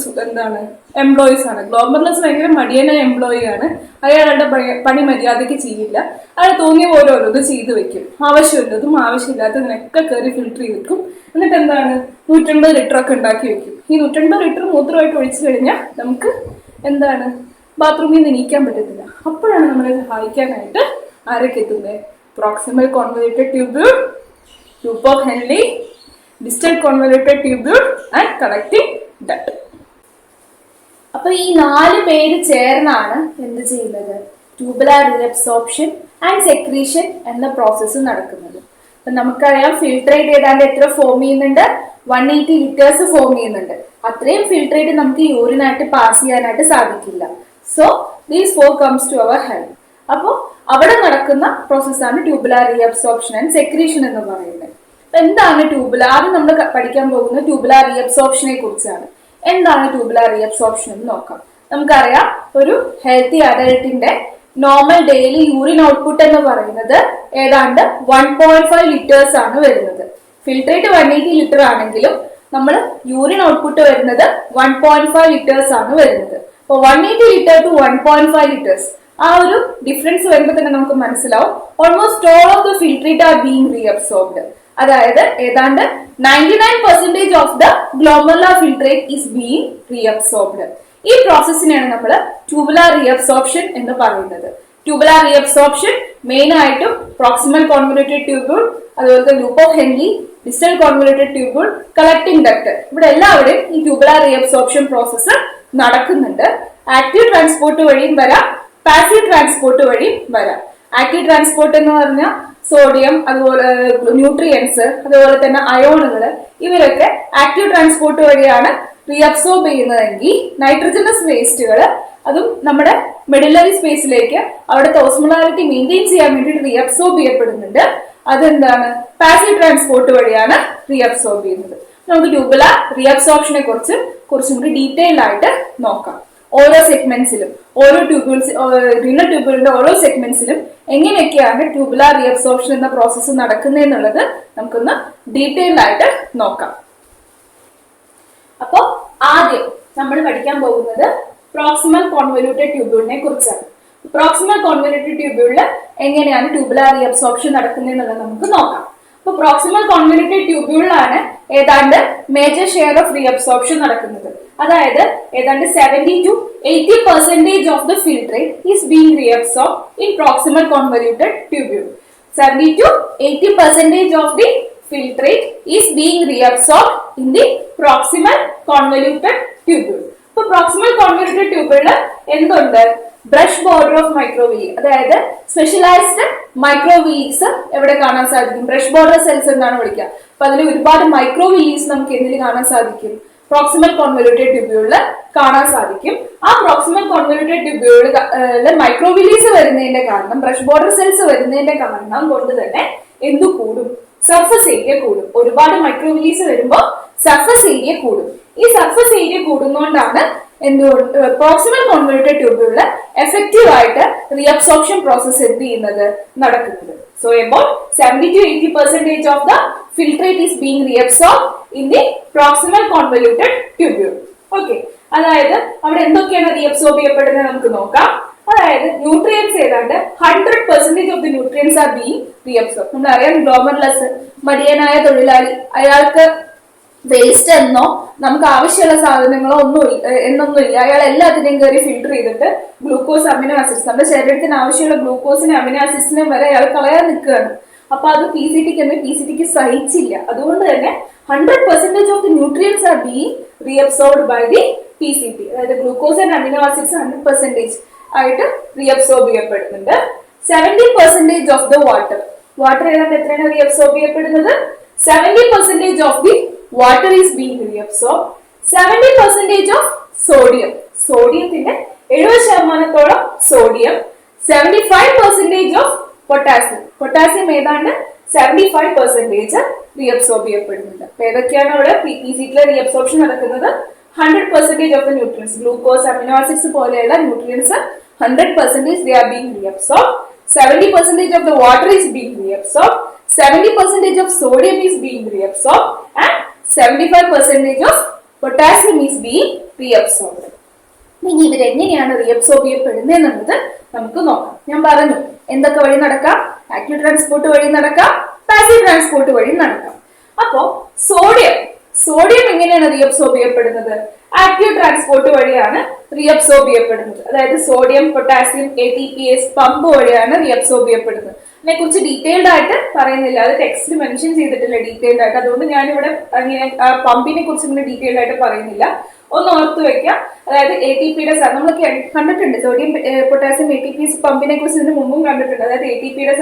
എംപ്ലോയീസ് ആണ്. ഗ്ലോമർലസ് ഭയങ്കര മടിയനായ എംപ്ലോയി ആണ്. അയാളുടെ പണി മര്യാദയ്ക്ക് ചെയ്യില്ല. അയാൾ തോന്നിയ പോലെ ഓരോത് ചെയ്തു വെക്കും. ആവശ്യമില്ലതും ആവശ്യമില്ലാത്തതിനൊക്കെ കയറി ഫിൽട്ടർ ചെയ്ത് വെക്കും. എന്നിട്ട് 150 ലിറ്റർ ഒക്കെ ഉണ്ടാക്കി വെക്കും. ഈ 150 ലിറ്റർ മൂത്രമായിട്ട് ഒഴിച്ചു കഴിഞ്ഞാൽ നമുക്ക് ബാത്റൂമിൽ നിന്ന് എണീക്കാൻ പറ്റത്തില്ല. അപ്പോഴാണ് നമ്മളെ സഹായിക്കാനായിട്ട് ആരൊക്കെ എത്തുന്നത്? Proximal convoluted tubule, loop of Henle, distal convoluted tubule and collecting duct. അപ്പൊ ഈ 4 പേര് ചേർന്നാണ് എന്ത് ചെയ്യുന്നത്? ട്യൂബുലാർ റീഅബ്സോർപ്ഷൻ ആൻഡ് സെക്രീഷൻ എന്ന പ്രോസസ്സ് നടക്കുന്നത്. അപ്പൊ നമുക്കറിയാം ഫിൽട്രേറ്റ് ഏതാണ്ട് എത്ര ഫോം ചെയ്യുന്നുണ്ട്? 180 ലിറ്റേഴ്സ് ഫോം ചെയ്യുന്നുണ്ട്. അത്രയും ഫിൽട്രേറ്റ് നമുക്ക് യൂറിനായിട്ട് പാസ് ചെയ്യാനായിട്ട് സാധിക്കില്ല. So these 4 comes to our health. അപ്പോ അവിടെ നടക്കുന്ന പ്രോസസ്സാണ് ട്യൂബുലാർ റീഅബ്സോർപ്ഷൻ ആൻഡ് സെക്രീഷൻ എന്ന് പറയുന്നത്. എന്താണ് ട്യൂബുലാർ? ആദ്യം നമ്മൾ പഠിക്കാൻ പോകുന്നത് ട്യൂബുലാർ റീഅബ്സോർപ്ഷനെ കുറിച്ചാണ്. എന്താണ് ട്യൂബുലാർ റീഅബ്സോർപ്ഷൻ എന്ന് നോക്കാം. നമുക്കറിയാം ഒരു ഹെൽത്തി അഡൽട്ടിന്റെ നോർമൽ ഡെയിലി യൂറിൻ ഔട്ട്പുട്ട് എന്ന് പറയുന്നത് ഏതാണ്ട് 1.5 ലിറ്റേഴ്സ് ആണ് വരുന്നത്. ഫിൽട്രേറ്റ് 180 ലിറ്റർ ആണെങ്കിലും നമ്മൾ യൂറിൻ ഔട്ട്പുട്ട് വരുന്നത് 1.5 ലിറ്റേഴ്സ് ആണ് വരുന്നത്. അപ്പൊ 180 ലിറ്റർ ടു 1.5 ലിറ്റേഴ്സ്, ആ ഒരു ഡിഫറൻസ് വരുമ്പോൾ തന്നെ നമുക്ക് മനസ്സിലാവും almost all of the filtrate R being reabsorbed. അതായത് ഏതാണ്ട് 99% of the ഗ്ലോമർല filtrate is being reabsorbed. ഈ പ്രോസസ്സിനെയാണ് നമ്മൾ ട്യൂബുലാർ റീഅബ്സോർപ്ഷൻ എന്ന് പറയുന്നത്. ട്യൂബുലാർ റീഅബ്സോർപ്ഷൻ മെയിൻ ആയിട്ടും പ്രോക്സിമൽ കോൺവല്യൂട്ടഡ് ട്യൂബ്യൂൾ, അതുപോലെ loop of Henley, distal convoluted tubule, collecting duct, ഇവിടെ എല്ലാവരും ഈ ട്യൂബുലാർ റീഅബ്സോർപ്ഷൻ പ്രോസസ്സ് നടക്കുന്നുണ്ട്. ആക്റ്റീവ് ട്രാൻസ്പോർട്ട് വഴിയും വരാം, പാസീവ് ട്രാൻസ്പോർട്ട് വഴിയും വരാം. ആക്റ്റീവ് ട്രാൻസ്പോർട്ട് എന്ന് പറഞ്ഞാൽ സോഡിയം, അതുപോലെ ന്യൂട്രിയൻസ്, അതുപോലെ തന്നെ അയോണുകൾ, ഇവരൊക്കെ ആക്റ്റീവ് ട്രാൻസ്പോർട്ട് വഴിയാണ് റീഅബ്സോർബ് ചെയ്യുന്നതെങ്കിൽ നൈട്രജനസ് വേസ്റ്റുകൾ അതും നമ്മുടെ മെഡിലറി സ്പേസിലേക്ക് അവിടുത്തെ ഓസ്മോളാരിറ്റി മെയിൻറ്റെയിൻ ചെയ്യാൻ വേണ്ടിയിട്ട് റീഅബ്സോർബ് ചെയ്യപ്പെടുന്നുണ്ട്. അതെന്താണ്? പാസീവ് ട്രാൻസ്പോർട്ട് വഴിയാണ് റീഅബ്സോർബ് ചെയ്യുന്നത്. നമുക്ക് ട്യൂബുലാർ റീഅബ്സോർപ്ഷനെ കുറിച്ച് കുറച്ചും കൂടി ഡീറ്റെയിൽഡ് ആയിട്ട് നോക്കാം. ഓരോ സെഗ്മെന്റ്സിലും, ഓരോ റീനൽ ട്യൂബുലിന്റെ ഓരോ സെഗ്മെന്റ്സിലും എങ്ങനെയൊക്കെയാണ് ട്യൂബുലാർ റീഅബ്സോർപ്ഷൻ എന്ന പ്രോസസ്സ് നടക്കുന്നതെന്നുള്ളത് നമുക്കൊന്ന് ഡീറ്റെയിൽഡ് ആയിട്ട് നോക്കാം. അപ്പോ ആദ്യം നമ്മൾ പഠിക്കാൻ പോകുന്നത് പ്രോക്സിമൽ കോൺവല്യൂട്ടഡ് ട്യൂബ്യൂളിനെ കുറിച്ചാണ്. പ്രോക്സിമൽ കോൺവല്യൂട്ടഡ് ട്യൂബ്യൂളിൽ എങ്ങനെയാണ് ട്യൂബുലാർ റീഅബ്സോർപ്ഷൻ നടക്കുന്നതെന്നുള്ളത് നമുക്ക് നോക്കാം. അപ്പൊ പ്രോക്സിമൽ കോൺവല്യൂട്ടഡ് ട്യൂബ്യൂളിലാണ് ഏതാണ്ട് മേജർ ഷെയർ ഓഫ് റീഅബ്സോർപ്ഷൻ നടക്കുന്നത്. അതായത് ഏതാണ്ട് 70 to 80% of the filtrate is being reabsorb in proximal convoluted tubule. 70 to 80% of the filtrate is being reabsorbed in the proximal convoluted tubule. ഇപ്പൊ proximal convoluted ട്യൂബിളിൽ എന്തുണ്ട്? Brush border of മൈക്രോവിലി, അതായത് specialised മൈക്രോവിലീസ് എവിടെ കാണാൻ സാധിക്കും? Brush border cells എന്നാണ് വിളിക്കുക. അപ്പൊ അതിൽ ഒരുപാട് മൈക്രോവിലീസ് നമുക്ക് എന്തിൽ കാണാൻ സാധിക്കും? പ്രോക്സിമൽ കോൺവല്യൂട്ടഡ് ട്യൂബ്യൂളിൽ കാണാൻ സാധിക്കും. ആ പ്രോക്സിമൽ കോൺവല്യൂട്ടഡ് ട്യൂബ്യൂളിൽ മൈക്രോവിലീസ് വരുന്നതിന്റെ കാരണം, ബ്രഷ് ബോർഡർ സെൽസ് വരുന്നതിന്റെ കാരണം കൊണ്ട് തന്നെ എന്തു കൂടും? സർഫസ് ഏരിയ കൂടും. ഒരുപാട് മൈക്രോവിലീസ് വരുമ്പോൾ സർഫസ് ഏരിയ കൂടും. ഈ സർഫസ് ഏരിയ കൂടുന്നോണ്ടാണ് എന്തുകൊണ്ട് പ്രോക്സിമൽ കോൺവല്യൂട്ടഡ് ട്യൂബ്യൂളിൽ എഫക്റ്റീവ് ആയിട്ട് റീഅബ്സോർപ്ഷൻ പ്രോസസ് എന്ത് ചെയ്യുന്നത്? നടക്കുന്നത്. So about 70 to 80% of the filtrate is being reabsorb in the proximal convoluted tubule. Okay, അതായത് അവിടെ എന്തൊക്കെയാണ് റീഅബ്സോർബ് ചെയ്യപ്പെടുന്നത് നമുക്ക് നോക്കാം. അതായത് ന്യൂട്രിയൻസ് ഏതാണ്ട് 100% of the nutrients are being reabsorb. നമ്മളറിയാം ഗ്ലോമർലെസ് മടിയനായ തൊഴിലാളി, അയാൾക്ക് വേസ്റ്റ് എന്നോ നമുക്ക് ആവശ്യമുള്ള സാധനങ്ങളോ എന്നൊന്നുമില്ല. അയാൾ എല്ലാത്തിനെയും കയറി ഫിൽട്ടർ ചെയ്തിട്ട് ഗ്ലൂക്കോസ്, അമിനോ ആസിഡ്സ്, നമ്മുടെ ശരീരത്തിന് ആവശ്യമുള്ള ഗ്ലൂക്കോസിനും അമിനോ ആസിഡ്സിനും വരെ അയാൾ കളയാൻ നിൽക്കുകയാണ്. അപ്പൊ അത് PCTക്ക് സഹിച്ചില്ല. അതുകൊണ്ട് തന്നെ 100% of the nutrients are being reabsorbed by the PCT. അതായത് ഗ്ലൂക്കോസ് ആൻഡ് അമിനോ ആസിഡ്സ് 100% ആയിട്ട് റീഅബ്സോർബ് ചെയ്യപ്പെടുന്നുണ്ട്. 70% ഓഫ് ദ വാട്ടർ ഏതാണ്ട് എത്രയാണ് റീഅബ്സോർബ് ചെയ്യപ്പെടുന്നത്? 70% of the water is being reabsorb. 70% of സോഡിയത്തിന്റെ 70% സോഡിയം. 75% ഓഫ് പൊട്ടാസ്യം ഏതാണ്ട് 75% റീഅബ്സോർബ് ചെയ്യപ്പെടുന്നുണ്ട്. അപ്പൊ ഏതൊക്കെയാണ് അവിടെ PCTയിലെ റീഅബ്സോർപ്ഷൻ നടക്കുന്നത്? 100% of the nutrients, glucose, amino acids പോലെയുള്ള nutrients 100% they are being reabsorbed. 70% of the water is being reabsorbed. 70% of sodium is being reabsorbed, and 75% of potassium is being reabsorbed. ഇനി ഇവരെങ്ങനെയാണ് reabsorb ചെയ്യപ്പെടുന്നത് എന്നുള്ളത് നമുക്ക് നോക്കാം. ഞാൻ പറഞ്ഞു എന്തൊക്കെ വഴി നടക്കാം? ആക്റ്റീവ് ട്രാൻസ്പോർട്ട് വഴി നടക്കാം, പാസീവ് ട്രാൻസ്പോർട്ട് വഴി നടക്കാം. അപ്പോ സോഡിയം എങ്ങനെയാണ് റീഅബ്സോർബ് ചെയ്യപ്പെടുന്നത്? ആക്റ്റീവ് ട്രാൻസ്പോർട്ട് വഴിയാണ് റീഅബ്സോർബ് ചെയ്യപ്പെടുന്നത്. അതായത് സോഡിയം, പൊട്ടാസ്യം, ATPase പമ്പ് വഴിയാണ് റീഅബ്സോർബ് ചെയ്യപ്പെടുന്നത്. അതിനെ കുറിച്ച് ഡീറ്റെയിൽഡ് ആയിട്ട് പറയുന്നില്ല, അത് ടെക്സ്റ്റിൽ മെൻഷൻ ചെയ്തിട്ടില്ല ഡീറ്റെയിൽഡ് ആയിട്ട്. അതുകൊണ്ട് ഞാനിവിടെ അങ്ങനെ പമ്പിനെ കുറിച്ച് ഇങ്ങനെ ഡീറ്റെയിൽഡ് ആയിട്ട് പറയുന്നില്ല. ഒന്ന് ഓർത്ത് വെക്കാം. അതായത് ATPയുടെ നമ്മൾ കണ്ടിട്ടുണ്ട്, സോഡിയം, പൊട്ടാസ്യം, ATPase പമ്പിനെ കുറിച്ച് ഇതിന് മുമ്പും കണ്ടിട്ടുണ്ട്. അതായത് ATPയുടെ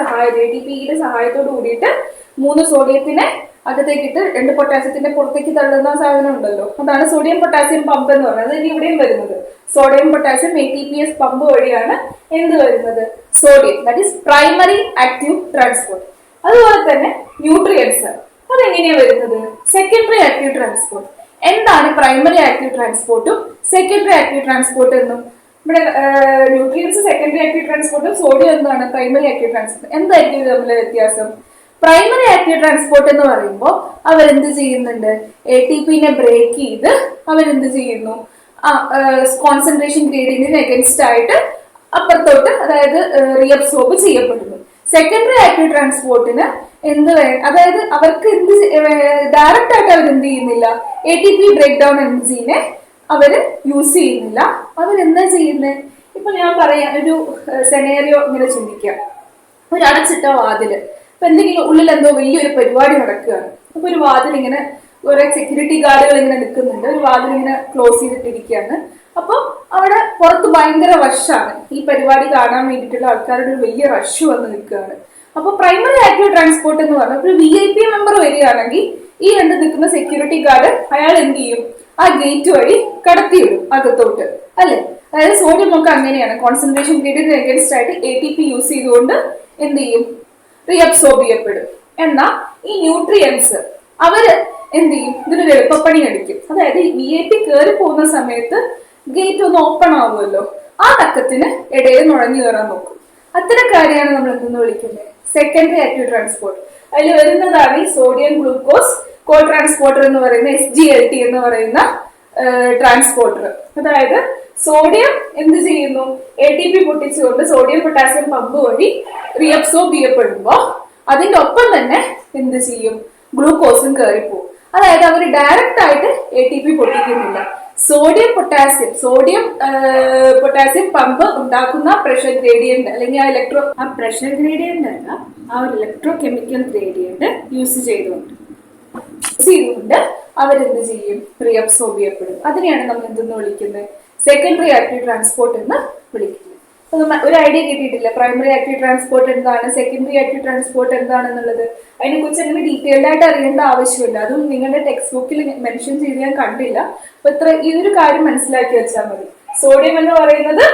സഹായത്തോട് കൂടിയിട്ട് 3 സോഡിയത്തിനെ അകത്തേക്കിട്ട് 2 പൊട്ടാസ്യത്തിന്റെ പുറത്തേക്ക് തള്ളുന്ന സാധനം ഉണ്ടല്ലോ, അതാണ് സോഡിയം പൊട്ടാസ്യം പമ്പ് എന്ന് പറയുന്നത്. ഇനി ഇവിടെയും വരുന്നത് സോഡിയം പൊട്ടാസ്യം ATPase പമ്പ് വഴിയാണ് എന്ത് വരുന്നത്? Sodium, that is primary active transport. അതുപോലെ തന്നെ ന്യൂട്രിയൻസ് അതെങ്ങനെയാ വരുന്നത്? Secondary active transport. എന്താണ് പ്രൈമറി ആക്റ്റീവ് ട്രാൻസ്പോർട്ടും സെക്കൻഡറി ആക്റ്റീവ് ട്രാൻസ്പോർട്ട് എന്നും? ഇവിടെ ന്യൂട്രിയൻസ് സെക്കൻഡറി ആക്റ്റീവ് ട്രാൻസ്പോർട്ടും സോഡിയം എന്താണ് പ്രൈമറി ആക്റ്റീവ് ട്രാൻസ്പോർട്ട്? എന്തായിരിക്കും ഇത് തമ്മിലെ വ്യത്യാസം? പ്രൈമറി ആക്റ്റീവ് ട്രാൻസ്പോർട്ട് എന്ന് പറയുമ്പോൾ അവരെന്ത് ചെയ്യുന്നുണ്ട്? ATPനെ ബ്രേക്ക് ചെയ്ത് അവരെന്ത് ചെയ്യുന്നു? കോൺസെൻട്രേഷൻ ഗ്രേഡിയന്റിന് അഗൻസ്റ്റ് ആയിട്ട് അപ്പുറത്തോട്ട്, അതായത് റീഅബ്സോർബ് ചെയ്യപ്പെടുന്നു. സെക്കൻഡറി ആക്റ്റീവ് ട്രാൻസ്പോർട്ടിന് അതായത് അവർക്ക് ഡയറക്റ്റ് ആയിട്ട് അവർ എന്ത് ചെയ്യുന്നില്ല? ATP ബ്രേക്ക് ഡൗൺ എൻസീനെ അവര് യൂസ് ചെയ്യുന്നില്ല. അവരെന്താ ചെയ്യുന്നത്? ഇപ്പൊ ഞാൻ പറയാം, ഒരു സെനേറിയോ ഇങ്ങനെ ചിന്തിക്കാം. ഒരു അടച്ചിട്ട വാതില്. അപ്പൊ എന്തെങ്കിലും ഉള്ളിൽ എന്തോ വലിയൊരു പരിപാടി നടക്കുകയാണ്. അപ്പൊ ഒരു വാതിൽ ഇങ്ങനെ കുറെ സെക്യൂരിറ്റി ഗാർഡുകൾ ഇങ്ങനെ നിൽക്കുന്നുണ്ട്. ഒരു വാതിൽ ഇങ്ങനെ ക്ലോസ് ചെയ്തിട്ടിരിക്കുകയാണ്. അപ്പൊ അവിടെ പുറത്ത് ഭയങ്കര റഷാണ്. ഈ പരിപാടി കാണാൻ വേണ്ടിയിട്ടുള്ള ആൾക്കാരുടെ ഒരു വലിയ റഷ് വന്ന് നിൽക്കുകയാണ്. അപ്പൊ പ്രൈമറി ആക്റ്റീവ് ട്രാൻസ്പോർട്ട് എന്ന് പറഞ്ഞാൽ ഒരു VIP മെമ്പർ വരികയാണെങ്കിൽ ഈ രണ്ട് നിൽക്കുന്ന സെക്യൂരിറ്റി ഗാർഡ് അയാൾ എന്ത് ചെയ്യും, ആ ഗേറ്റ് വഴി കടത്തിവിടും അകത്തോട്ട്, അല്ലെ? അതായത് സോഡിയം ഒക്കെ അങ്ങനെയാണ്, കോൺസെൻട്രേഷൻ ഗ്രേഡിയന്റ് അഗേൻസ്റ്റ് ആയിട്ട് ATP യൂസ് ചെയ്തുകൊണ്ട് എന്ത് ചെയ്യും, റീഅബ്സോർബ് ചെയ്യപ്പെടും. എന്നാൽ ഈ ന്യൂട്രിയൻസ് അവര് എന്ത് ചെയ്യും, ഇതിനൊരു എളുപ്പപ്പണി അടിക്കും. അതായത് VIP കയറി പോകുന്ന സമയത്ത് ഗേറ്റ് ഒന്ന് ഓപ്പൺ ആവുമല്ലോ, ആ തക്കത്തിന് ഇടയിൽ നുഴഞ്ഞു കയറാൻ നോക്കും. അത്തരം കാര്യമാണ് നമ്മൾ എന്തെന്ന് വിളിക്കുന്നത് സെക്കൻഡറി ആക്റ്റീവ് ട്രാൻസ്പോർട്ട്. അതിൽ വരുന്നതാണ് ഈ സോഡിയം ഗ്ലൂക്കോസ് കോ ട്രാൻസ്പോർട്ടർ എന്ന് പറയുന്ന SGLT എന്ന് പറയുന്ന ട്രാൻസ്പോർട്ടർ. അതായത് സോഡിയം എന്ത് ചെയ്യുന്നു, ATP പൊട്ടിച്ചുകൊണ്ട് സോഡിയം പൊട്ടാസ്യം പമ്പ് വഴി റീഅബ്സോർബ് ചെയ്യപ്പെടുമ്പോ അതിന്റെ ഒപ്പം തന്നെ എന്ത് ചെയ്യും, ഗ്ലൂക്കോസും കയറിപ്പോവും. അതായത് അവർ ഡയറക്റ്റ് ആയിട്ട് ATP പൊട്ടിക്കുന്നില്ല. സോഡിയം പൊട്ടാസ്യം പമ്പ് ഉണ്ടാക്കുന്ന പ്രഷർ ഗ്രേഡിയന്റ് അല്ലെങ്കിൽ ആ പ്രഷർ ഗ്രേഡിയന്റ് അല്ല, ആ ഒരു ഇലക്ട്രോ കെമിക്കൽ ഗ്രേഡിയന്റ് യൂസ് ചെയ്തുകൊണ്ട് അവരെന്ത് ചെയ്യും, റീഅബ്സോർബ് ചെയ്യപ്പെടും. അതിനെയാണ് നമ്മൾ എന്തെന്ന് വിളിക്കുന്നത്, സെക്കൻഡറി ആക്റ്റീവ് ട്രാൻസ്പോർട്ട് എന്ന് വിളിക്കുന്നത്. ഒരു ഐഡിയ കിട്ടിയിട്ടില്ല പ്രൈമറി ആക്റ്റീവ് ട്രാൻസ്പോർട്ട് എന്താണ്, സെക്കൻഡറി ആക്റ്റീവ് ട്രാൻസ്പോർട്ട് എന്താണെന്നുള്ളത്. അതിനെ കുറിച്ച് അങ്ങനെ ഡീറ്റെയിൽഡ് ആയിട്ട് അറിയേണ്ട ആവശ്യമില്ല. അതും നിങ്ങളുടെ ടെക്സ്റ്റ് ബുക്കിൽ മെൻഷൻ ചെയ്ത് ഞാൻ കണ്ടില്ല. അപ്പൊ ഈ ഒരു കാര്യം മനസ്സിലാക്കി വെച്ചാൽ മതി. സോഡിയം എന്ന് പറയുന്നത്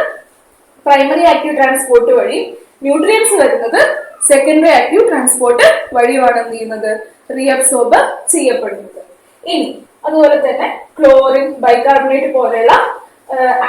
പ്രൈമറി ആക്റ്റീവ് ട്രാൻസ്പോർട്ട് വഴി, ന്യൂട്രിയൻസ് വരുന്നത് സെക്കൻഡറി ആക്റ്റീവ് ട്രാൻസ്പോർട്ട് വഴിയാണ് എന്ത് ചെയ്യുന്നത്, റീഅബ്സോർബ് ചെയ്യപ്പെടുന്നത്. ഇനി അതുപോലെ തന്നെ ക്ലോറിൻ, ബൈകാർബണേറ്റ് പോലെയുള്ള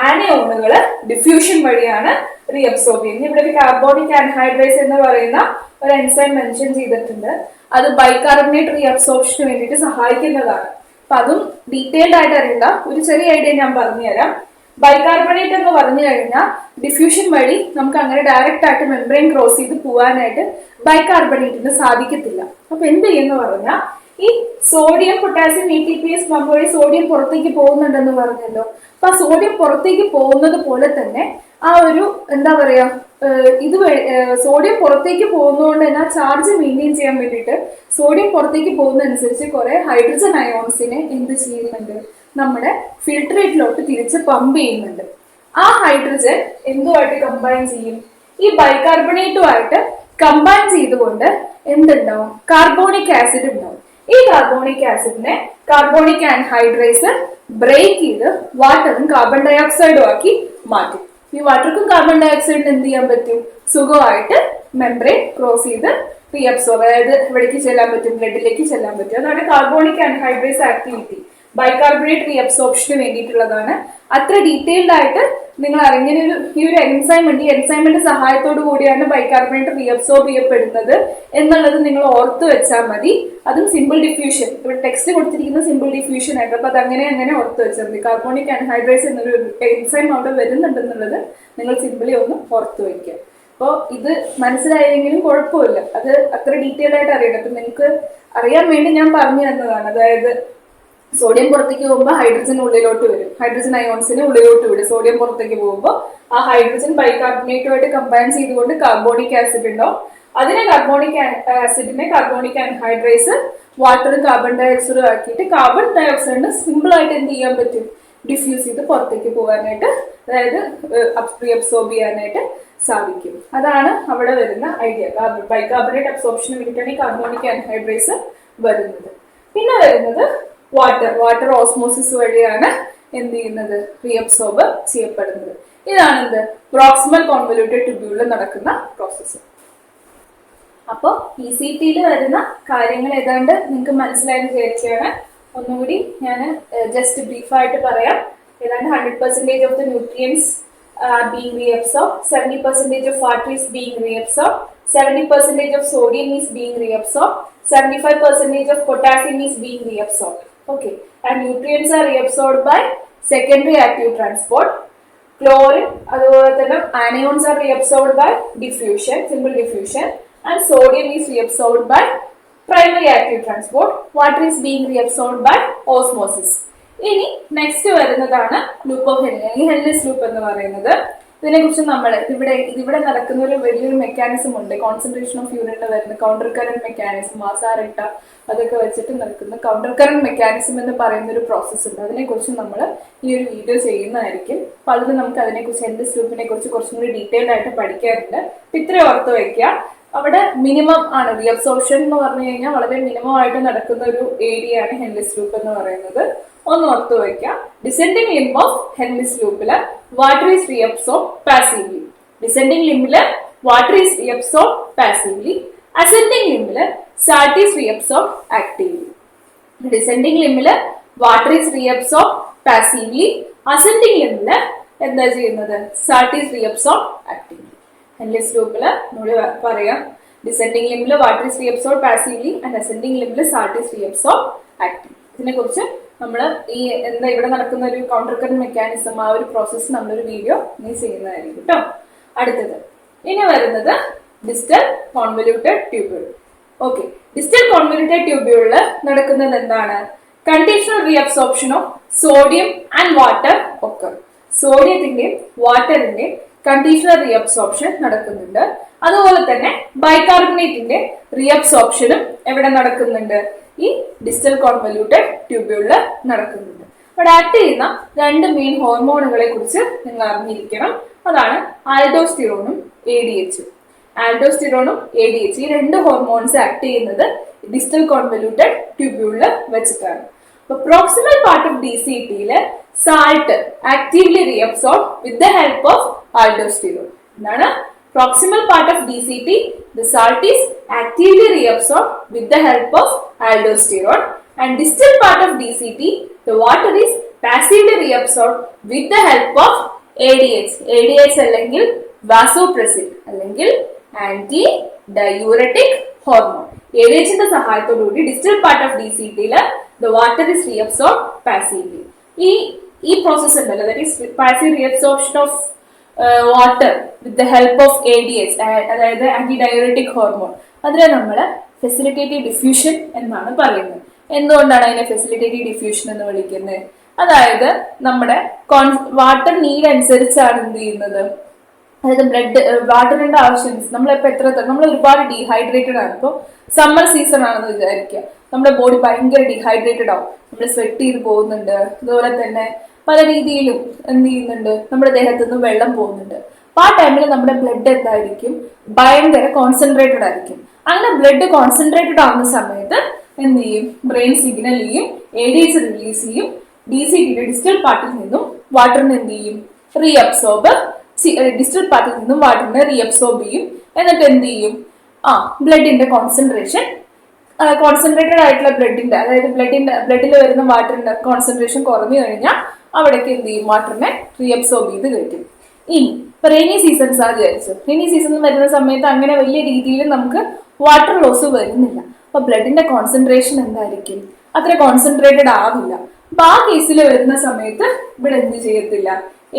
ആനയോണുകള് ഡിഫ്യൂഷൻ വഴിയാണ് റീഅബ്സോർബ് ചെയ്യുന്നത്. ഇവിടെ ഒരു കാർബോണിക് ആൻഹൈഡ്രേസ് എന്ന് പറയുന്ന ഒരു എൻസൈം മെൻഷൻ ചെയ്തിട്ടുണ്ട്. അത് ബൈകാർബണേറ്റ് റീഅബ്സോർപ്ഷന് വേണ്ടിയിട്ട് സഹായിക്കുന്നതാണ്. അപ്പൊ അതും ഡീറ്റെയിൽഡ് ആയിട്ട് അറിയണ്ട, ഒരു ചെറിയ ഐഡിയ ഞാൻ പറഞ്ഞുതരാം. ബൈകാർബണേറ്റ് എന്ന് പറഞ്ഞു കഴിഞ്ഞാൽ ഡിഫ്യൂഷൻ വഴി നമുക്ക് അങ്ങനെ ഡയറക്റ്റ് ആയിട്ട് മെംബ്രെയിൻ ക്രോസ് ചെയ്ത് പോകാനായിട്ട് ബൈകാർബണേറ്റിന് സാധിക്കത്തില്ല. അപ്പൊ എന്ത് ചെയ്യുന്ന പറഞ്ഞാൽ ഈ സോഡിയം പൊട്ടാസ്യം ATPase പമ്പ് വഴി സോഡിയം പുറത്തേക്ക് പോകുന്നുണ്ടെന്ന് പറഞ്ഞല്ലോ. അപ്പൊ ആ സോഡിയം പുറത്തേക്ക് പോകുന്നത് പോലെ തന്നെ ആ ഒരു എന്താ പറയാ, ഇത് സോഡിയം പുറത്തേക്ക് പോകുന്നതുകൊണ്ട് തന്നെ ആ ചാർജ് മെയിൻറ്റെയിൻ ചെയ്യാൻ വേണ്ടിയിട്ട് സോഡിയം പുറത്തേക്ക് പോകുന്നതനുസരിച്ച് കുറെ ഹൈഡ്രജൻ അയോൺസിനെ എന്ത് ചെയ്യുന്നുണ്ട്, നമ്മുടെ ഫിൽട്രേറ്റിലോട്ട് തിരിച്ച് പമ്പ് ചെയ്യുന്നുണ്ട്. ആ ഹൈഡ്രജൻ എന്തുമായിട്ട് കമ്പൈൻ ചെയ്യും, ഈ ബൈകാർബണേറ്റുമായിട്ട് കമ്പൈൻ ചെയ്തുകൊണ്ട് എന്തുണ്ടാവും, കാർബോണിക് ആസിഡ് ഉണ്ടാവും. ഈ കാർബോണിക് ആസിഡിനെ കാർബോണിക് ആൻഹൈഡ്രേസ് ബ്രേക്ക് ചെയ്ത് വാട്ടറും കാർബൺ ഡൈ ഓക്സൈഡും ആക്കി മാറ്റും. ഈ വാട്ടർക്കും കാർബൺ ഡൈ ഓക്സൈഡിന് എന്ത് ചെയ്യാൻ പറ്റും, സുഖമായിട്ട് മെംബ്രെയിൻ ക്രോസ് ചെയ്ത് റീഅബ്സോർബ്, അതായത് ഇവിടേക്ക് ചെല്ലാൻ പറ്റും, ബ്ലഡിലേക്ക് ചെല്ലാൻ പറ്റും. അതാണ് കാർബോണിക് ആൻഹൈഡ്രേസ് ആക്ടിവിറ്റി. ബൈകാർബണേറ്റ് റീഅബ്സോർപ്ഷന് വേണ്ടിയിട്ടുള്ളതാണ്. അത്ര ഡീറ്റെയിൽഡ് ആയിട്ട് നിങ്ങൾ അറിഞ്ഞൊരു ഈ ഒരു എൻസൈം ഉണ്ട്, ഈ എൻസൈമിന്റെ സഹായത്തോടു കൂടിയാണ് ബൈകാർബണേറ്റ് റീഅബ്സോർബ് ചെയ്യപ്പെടുന്നത് എന്നുള്ളത് നിങ്ങൾ ഓർത്ത് വെച്ചാൽ മതി. അതും സിമ്പിൾ ഡിഫ്യൂഷൻ, ഇവിടെ ടെക്സ്റ്റ് കൊടുത്തിരിക്കുന്ന സിമ്പിൾ ഡിഫ്യൂഷൻ ആയിട്ട്. അപ്പൊ അത് അങ്ങനെ ഓർത്ത് വെച്ചാൽ മതി. കാർബോണിക് ആൻഹൈഡ്രേസ് എന്നൊരു എൻസൈം അവിടെ വരുന്നുണ്ടെന്നുള്ളത് നിങ്ങൾ സിമ്പിളി ഒന്ന് ഓർത്ത് വയ്ക്കുക. അപ്പോൾ ഇത് മനസ്സിലായെങ്കിലും കുഴപ്പമില്ല, അത് അത്ര ഡീറ്റെയിൽ ആയിട്ട് അറിയണം. അപ്പൊ നിങ്ങൾക്ക് അറിയാൻ വേണ്ടി ഞാൻ പറഞ്ഞു തന്നതാണ്. അതായത് സോഡിയം പുറത്തേക്ക് പോകുമ്പോൾ ഹൈഡ്രജൻ ഉള്ളിലോട്ട് വരും, ഹൈഡ്രജൻ അയോൺസിനെ ഉള്ളിലോട്ട് വിടും. സോഡിയം പുറത്തേക്ക് പോകുമ്പോൾ ആ ഹൈഡ്രജൻ ബൈകാർബണേറ്റുമായിട്ട് കമ്പൈൻ ചെയ്തുകൊണ്ട് കാർബോണിക് ആസിഡ് ഉണ്ടാവും. അതിനെ കാർബോണിക് ആസിഡിനെ കാർബോണിക് ആൻഹൈഡ്രേസ് വാട്ടറും കാർബൺ ഡൈ ഓക്സൈഡും ആക്കിയിട്ട് കാർബൺ ഡൈ ഓക്സൈഡിന് സിമ്പിൾ ആയിട്ട് എന്ത് ചെയ്യാൻ പറ്റും, ഡിഫ്യൂസ് ചെയ്ത് പുറത്തേക്ക് പോകാനായിട്ട്, അതായത് റീഅബ്സോർബ് ചെയ്യാനായിട്ട് സാധിക്കും. അതാണ് അവിടെ വരുന്ന ഐഡിയ. ബൈകാർബണേറ്റ് അബ്സോർപ്ഷന് വേണ്ടിയിട്ടാണ് ഈ കാർബോണിക് ആൻഹൈഡ്രേസ് വരുന്നത്. പിന്നെ വരുന്നത് വാട്ടർ ഓസ്മോസിസ് വഴിയാണ് എന്ത് ചെയ്യുന്നത്, റീഅബ്സോർബ് ചെയ്യപ്പെടുന്നത്. ഇതാണ് എന്ത്, പ്രോക്സിമൽ കോൺവല്യൂട്ടഡ് ട്യൂബ്യൂളിൽ നടക്കുന്ന പ്രോസസ്സ്. അപ്പോൾ PCT വരുന്ന കാര്യങ്ങൾ ഏതാണ്ട് നിങ്ങൾക്ക് മനസ്സിലായെന്ന് വിചാരിച്ചാണ്. ഒന്നുകൂടി ഞാൻ ജസ്റ്റ് ബ്രീഫായിട്ട് പറയാം. ഏതാണ്ട് 100% of the nutrients being reabsorbed, 70% of water is being reabsorbed, 70% of sodium is being reabsorbed, 75% of potassium is being reabsorbed. Okay, and nutrients are reabsorbed by secondary active transport. Chlorine, അതുപോലെ തന്നെ anions are reabsorbed by diffusion, simple diffusion, and sodium is reabsorbed by primary active transport. Water is being reabsorbed by osmosis. ഇനി next വരുന്നതാണ് loop of Henley, Henle's loop എന്ന് പറയുന്നത്. ഇതിനെക്കുറിച്ച് നമ്മൾ ഇവിടെ നടക്കുന്ന ഒരു വലിയൊരു മെക്കാനിസം ഉണ്ട്. കോൺസെൻട്രേഷൻ ഓഫ് യൂറിനിൽ വരുന്ന കൗണ്ടർ കറന്റ് മെക്കാനിസം, മാസാരട്ട അതൊക്കെ വെച്ചിട്ട് നടക്കുന്ന കൗണ്ടർ കറന്റ് മെക്കാനിസം എന്ന് പറയുന്ന ഒരു പ്രോസസ്സ് ഉണ്ട്. അതിനെക്കുറിച്ച് നമ്മൾ ഈ ഒരു വീഡിയോ ചെയ്യുന്നതായിരിക്കും. അപ്പൊ അതിൽ നമുക്ക് അതിനെക്കുറിച്ച് ഹെൻറിസ് ലൂപ്പിനെ കുറിച്ച് കുറച്ചും കൂടി ഡീറ്റെയിൽഡ് ആയിട്ട് പഠിക്കാറുണ്ട്. ഇത്രയും ഓർത്ത് വയ്ക്കുക. അവിടെ മിനിമം ആണ് റീഅബ്സോർപ്ഷൻ എന്ന് പറഞ്ഞു കഴിഞ്ഞാൽ വളരെ മിനിമം ആയിട്ട് നടക്കുന്ന ഒരു ഏരിയ ആണ് ഹെൻറിസ് ലൂപ്പ് എന്ന് പറയുന്നത്. ഒന്ന് ഓർത്ത് വയ്ക്കുക. ഡിസെൻഡിങ് ലിംബ് ഓഫ് ഹെൻറിസ് ലൂപ്പില് water is reabsorb passively. Descending ലിംബില് water is reabsorb passively. Ascending ലിംബില് salt is reabsorb actively. Descending ലിംബില് water is reabsorb passively. Ascending ലിംബില് എന്താ ചെയ്യുന്നത്? Salt is reabsorb actively. Henry's ലൂപ്പില് നമ്മൾ പറയാം, ഡിസെൻഡിങ് ലിംബില് water is reabsorb passively and ascending ലിംബില് സാൾട്ട് ഈസ് റീഅബ്സോർബ് ആക്റ്റീവ്ലി. ഇതിനെ കുറിച്ച് നമ്മൾ ഈ ഇവിടെ നടക്കുന്ന ഒരു കൗണ്ടർ കറന്റ് മെക്കാനിസം, ആ ഒരു പ്രോസസ്സ് നമ്മളൊരു വീഡിയോ ചെയ്യുന്നതായിരിക്കും കേട്ടോ. അടുത്തത് ഇനി വരുന്നത് distal convoluted tubule. Okay, distal convoluted ട്യൂബ്യൂളില് നടക്കുന്നത് എന്താണ്? Conditional reabsorption of sodium and water ഒക്കെ. സോഡിയത്തിന്റെയും വാട്ടറിന്റെയും കണ്ടീഷണൽ റീഅബ്സോർപ്ഷൻ നടക്കുന്നുണ്ട്. അതുപോലെ തന്നെ ബൈകാർബണേറ്റിന്റെ റീഅബ്സോർപ്ഷനും എവിടെ നടക്കുന്നുണ്ട്? ഈ ഡിസ്റ്റൽ കോൺവല്യൂട്ടഡ് ട്യൂബ്യൂളില് നടക്കുന്നുണ്ട്. അവിടെ ആക്ട് ചെയ്യുന്ന രണ്ട് മെയിൻ ഹോർമോണുകളെ കുറിച്ച് നിങ്ങൾ അറിഞ്ഞിരിക്കണം. അതാണ് ആൽഡോസ്റ്റിറോണും ADH. ആൽഡോസ്റ്റിറോണും ADH ഈ രണ്ട് ഹോർമോൺസ് ആക്ട് ചെയ്യുന്നത് ഡിസ്റ്റൽ കോൺവല്യൂട്ടഡ് ട്യൂബ്യൂളില് വെച്ചിട്ടാണ്. അപ്പൊ പ്രോക്സിമൽ പാർട്ട് ഓഫ് DCT-യില് salt actively reabsorb with the help of aldosterone. എന്താണ്? Proximal part of DCT, the salt is actively reabsorbed with the help of aldosterone, and distal part of DCT, the water is passively reabsorbed with the help of ADH. ADH അല്ലെങ്കിൽ vasopressin അല്ലെങ്കിൽ anti diuretic hormone. ADH ന്റെ സഹായത്തോടുകൂടി distal part of DCT-യില് the water is reabsorbed passively. ഈ പ്രോസസ് ഉണ്ടല്ലോ, that is passive reabsorption of water with the help of ADH, അതായത് anti diuretic hormone, അതിനെ നമ്മൾ ഫെസിലിറ്റേറ്റീവ് ഡിഫ്യൂഷൻ എന്നാണ് പറയുന്നത്. എന്തുകൊണ്ടാണ് അതിനെ ഫെസിലിറ്റേറ്റീവ് ഡിഫ്യൂഷൻ എന്ന് വിളിക്കുന്നത്? അതായത് നമ്മുടെ വാട്ടർ നീഡ് അനുസരിച്ചാണ് എന്ത് ചെയ്യുന്നത്, അതായത് ബ്ലഡ് വാട്ടറിന്റെ ആവശ്യം നമ്മൾ ഒരുപാട് ഡീഹൈഡ്രേറ്റഡ് ആണ്. ഇപ്പോൾ സമ്മർ സീസൺ ആണെന്ന് വിചാരിക്കുക, നമ്മുടെ ബോഡി ഭയങ്കര ഡീഹൈഡ്രേറ്റഡ് ആവും, നമ്മൾ സ്വെറ്റ് ചെയ്ത് പോകുന്നുണ്ട്. അതുപോലെ തന്നെ പല രീതിയിലും എന്ത് ചെയ്യുന്നുണ്ട്, നമ്മുടെ ദേഹത്തു നിന്ന് വെള്ളം പോകുന്നുണ്ട്. അപ്പൊ ആ ടൈമിൽ നമ്മുടെ ബ്ലഡ് എന്തായിരിക്കും? ഭയങ്കര കോൺസെൻട്രേറ്റഡ് ആയിരിക്കും. അങ്ങനെ ബ്ലഡ് കോൺസെൻട്രേറ്റഡ് ആവുന്ന സമയത്ത് എന്ത് ചെയ്യും? ബ്രെയിൻ സിഗ്നൽ ചെയ്യും, ADH റിലീസ് ചെയ്യും. DCT-യുടെ ഡിസ്റ്റൽ പാർട്ടിൽ നിന്നും വാട്ടറിന് എന്ത് ചെയ്യും? റീഅബ്സോർബ്. ഡിസ്റ്റൽ പാർട്ടിൽ നിന്നും വാട്ടറിനെ റീഅബ്സോർബ് ചെയ്യും. എന്നിട്ട് എന്ത് ചെയ്യും? ബ്ലഡിന്റെ കോൺസെൻട്രേറ്റഡ് ആയിട്ടുള്ള ബ്ലഡിന്റെ, അതായത് ബ്ലഡിൽ വരുന്ന വാട്ടറിന്റെ കോൺസെൻട്രേഷൻ കുറഞ്ഞു കഴിഞ്ഞാൽ അവിടേക്ക് എന്ത് ചെയ്യും? വാട്ടറിനെ റീഅബ്സോർബ് ചെയ്ത് കഴിക്കും. ഇനി ഇപ്പൊ റെയിനി സീസൺസ് ആ വിചാരിച്ചു, റെയിനി സീസൺ വരുന്ന സമയത്ത് അങ്ങനെ വലിയ രീതിയിൽ നമുക്ക് വാട്ടർ ലോസ് വരുന്നില്ല. അപ്പൊ ബ്ലഡിന്റെ കോൺസെൻട്രേഷൻ എന്തായിരിക്കും? അത്ര കോൺസെൻട്രേറ്റഡ് ആവില്ല. അപ്പൊ ആ കേസിൽ വരുന്ന സമയത്ത് ഇവിടെ എന്ത് ചെയ്യത്തില്ല?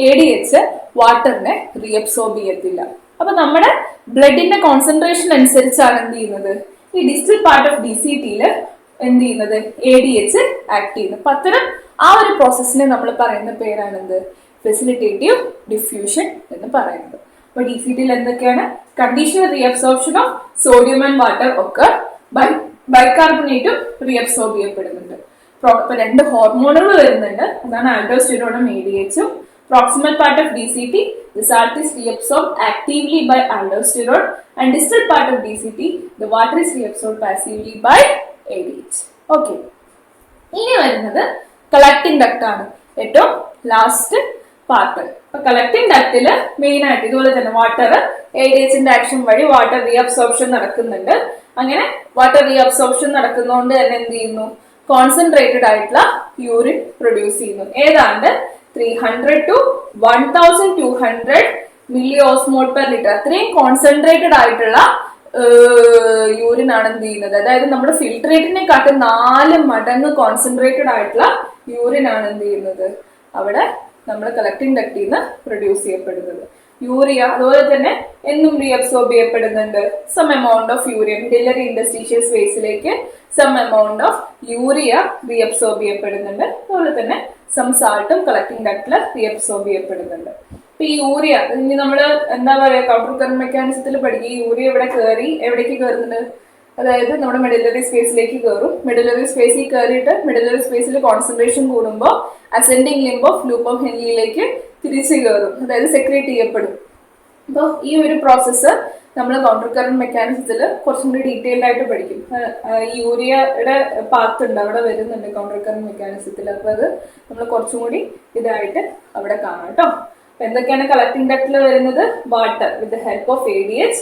ADH വാട്ടറിനെ റീഅബ്സോർബ് ചെയ്യത്തില്ല. അപ്പൊ നമ്മുടെ ബ്ലഡിന്റെ കോൺസെൻട്രേഷൻ അനുസരിച്ചാണ് എന്ത് ചെയ്യുന്നത്? ഈ ഡിസ്റ്റൽ പാർട്ട് ഓഫ് DCT-യില് എന്ത് ചെയ്യുന്നത്? ADH ആക്ട് ചെയ്യുന്നത്. അപ്പൊ അത്തരം ആ ഒരു പ്രോസസ്സിനെ നമ്മൾ പറയുന്ന പേരാണ് എന്ത്? ഫെസിലിറ്റേറ്റീവ് ഡിഫ്യൂഷൻ എന്ന് പറയുന്നത്. അപ്പൊ DCT-യിൽ എന്തൊക്കെയാണ്? Conditional reabsorption of sodium and water ഒക്കെ ബൈകാർബണേറ്റും റീഅബ്സോർബ് ചെയ്യപ്പെടുന്നുണ്ട്. ഇപ്പൊ രണ്ട് ഹോർമോണുകൾ വരുന്നുണ്ട്, അതാണ് ആൽഡോസ്റ്റിറോണും ADH-ഉം. Proximal part of DCT, the salt is reabsorbed actively by aldosterone, and distal part of DCT, the water is reabsorbed passively by ADH. Okay. ഇനി വരുന്നത് collecting duct ആണ്, ഏറ്റവും ലാസ്റ്റ് പാർട്ട്. അപ്പൊ കളക്ടിംഗ് ഡക്റ്റില് മെയിൻ ആയിട്ട് ഇതുപോലെ തന്നെ വാട്ടർ ADH-ന്റെ ആക്ഷൻ വഴി water reabsorption നടക്കുന്നുണ്ട്. അങ്ങനെ വാട്ടർ റീഅബ്സോർപ്ഷൻ നടക്കുന്നതുകൊണ്ട് തന്നെ എന്ത് ചെയ്യുന്നു? കോൺസെൻട്രേറ്റഡ് ആയിട്ടുള്ള യൂറിൻ പ്രൊഡ്യൂസ് ചെയ്യുന്നു. ഏതാണ്ട് 300 to 1200 milli osmol per litre, അത്രയും കോൺസെൻട്രേറ്റഡ് ആയിട്ടുള്ള യൂറിൻ ആണ് എന്ത് ചെയ്യുന്നത്? അതായത് നമ്മുടെ ഫിൽട്രേറ്റിനെക്കാട്ടും 4 മടങ്ങ് കോൺസെൻട്രേറ്റഡ് ആയിട്ടുള്ള യൂറിൻ ആണ് എന്ത് ചെയ്യുന്നത്? അവിടെ നമ്മൾ കളക്ടിംഗ് ഡക്റ്റിൽ നിന്ന് പ്രൊഡ്യൂസ് ചെയ്യപ്പെടുന്നത്. യൂറിയ അതുപോലെ തന്നെ എന്നും റീഅബ്സോർബ് ചെയ്യപ്പെടുന്നുണ്ട്. Some amount of urea medullary interstitial സ്പേസിലേക്ക് some amount of urea reabsorb ചെയ്യപ്പെടുന്നുണ്ട്. അതുപോലെ തന്നെ സം സാൾട്ടും കളക്ടിംഗ് ഡക്റ്റിൽ റീഅബ്സോർബ് ചെയ്യപ്പെടുന്നുണ്ട്. ഇപ്പൊ ഈ യൂറിയ ഇനി നമ്മള് എന്താ പറയാ കൗണ്ടർ കറന്റ് മെക്കാനിസത്തിൽ പഠിക്കും. ഈ യൂറിയ ഇവിടെ കയറി എവിടേക്ക് കയറുന്നുണ്ട്, അതായത് നമ്മുടെ മെഡുലറി സ്പേസിലേക്ക് കയറും. മെഡുലറി സ്പേസിൽ കയറിയിട്ട് മെഡുലറി സ്പേസിൽ കോൺസെൻട്രേഷൻ കൂടുമ്പോൾ ascending limb of loop of ഹെൻലിയിലേക്ക് തിരിച്ചു കയറും, അതായത് സെക്രീറ്റ് ചെയ്യപ്പെടും. അപ്പോൾ ഈ ഒരു പ്രോസസ്സ് നമ്മൾ കൗണ്ടർ കറന്റ് മെക്കാനിസത്തിൽ കുറച്ചും കൂടി ഡീറ്റെയിൽഡ് ആയിട്ട് പഠിക്കും. ഈ യൂറിയയുടെ പാത്ത് ഉണ്ട്, അവിടെ വരുന്നുണ്ട് കൗണ്ടർ കറന്റ് മെക്കാനിസത്തിൽ. അപ്പൊ അത് നമ്മൾ കുറച്ചും കൂടി ഇതായിട്ട് അവിടെ കാണാം കേട്ടോ. അപ്പൊ എന്തൊക്കെയാണ് കളക്ടിംഗ് ഡക്റ്റിൽ വരുന്നത്? Water with the help of ADH,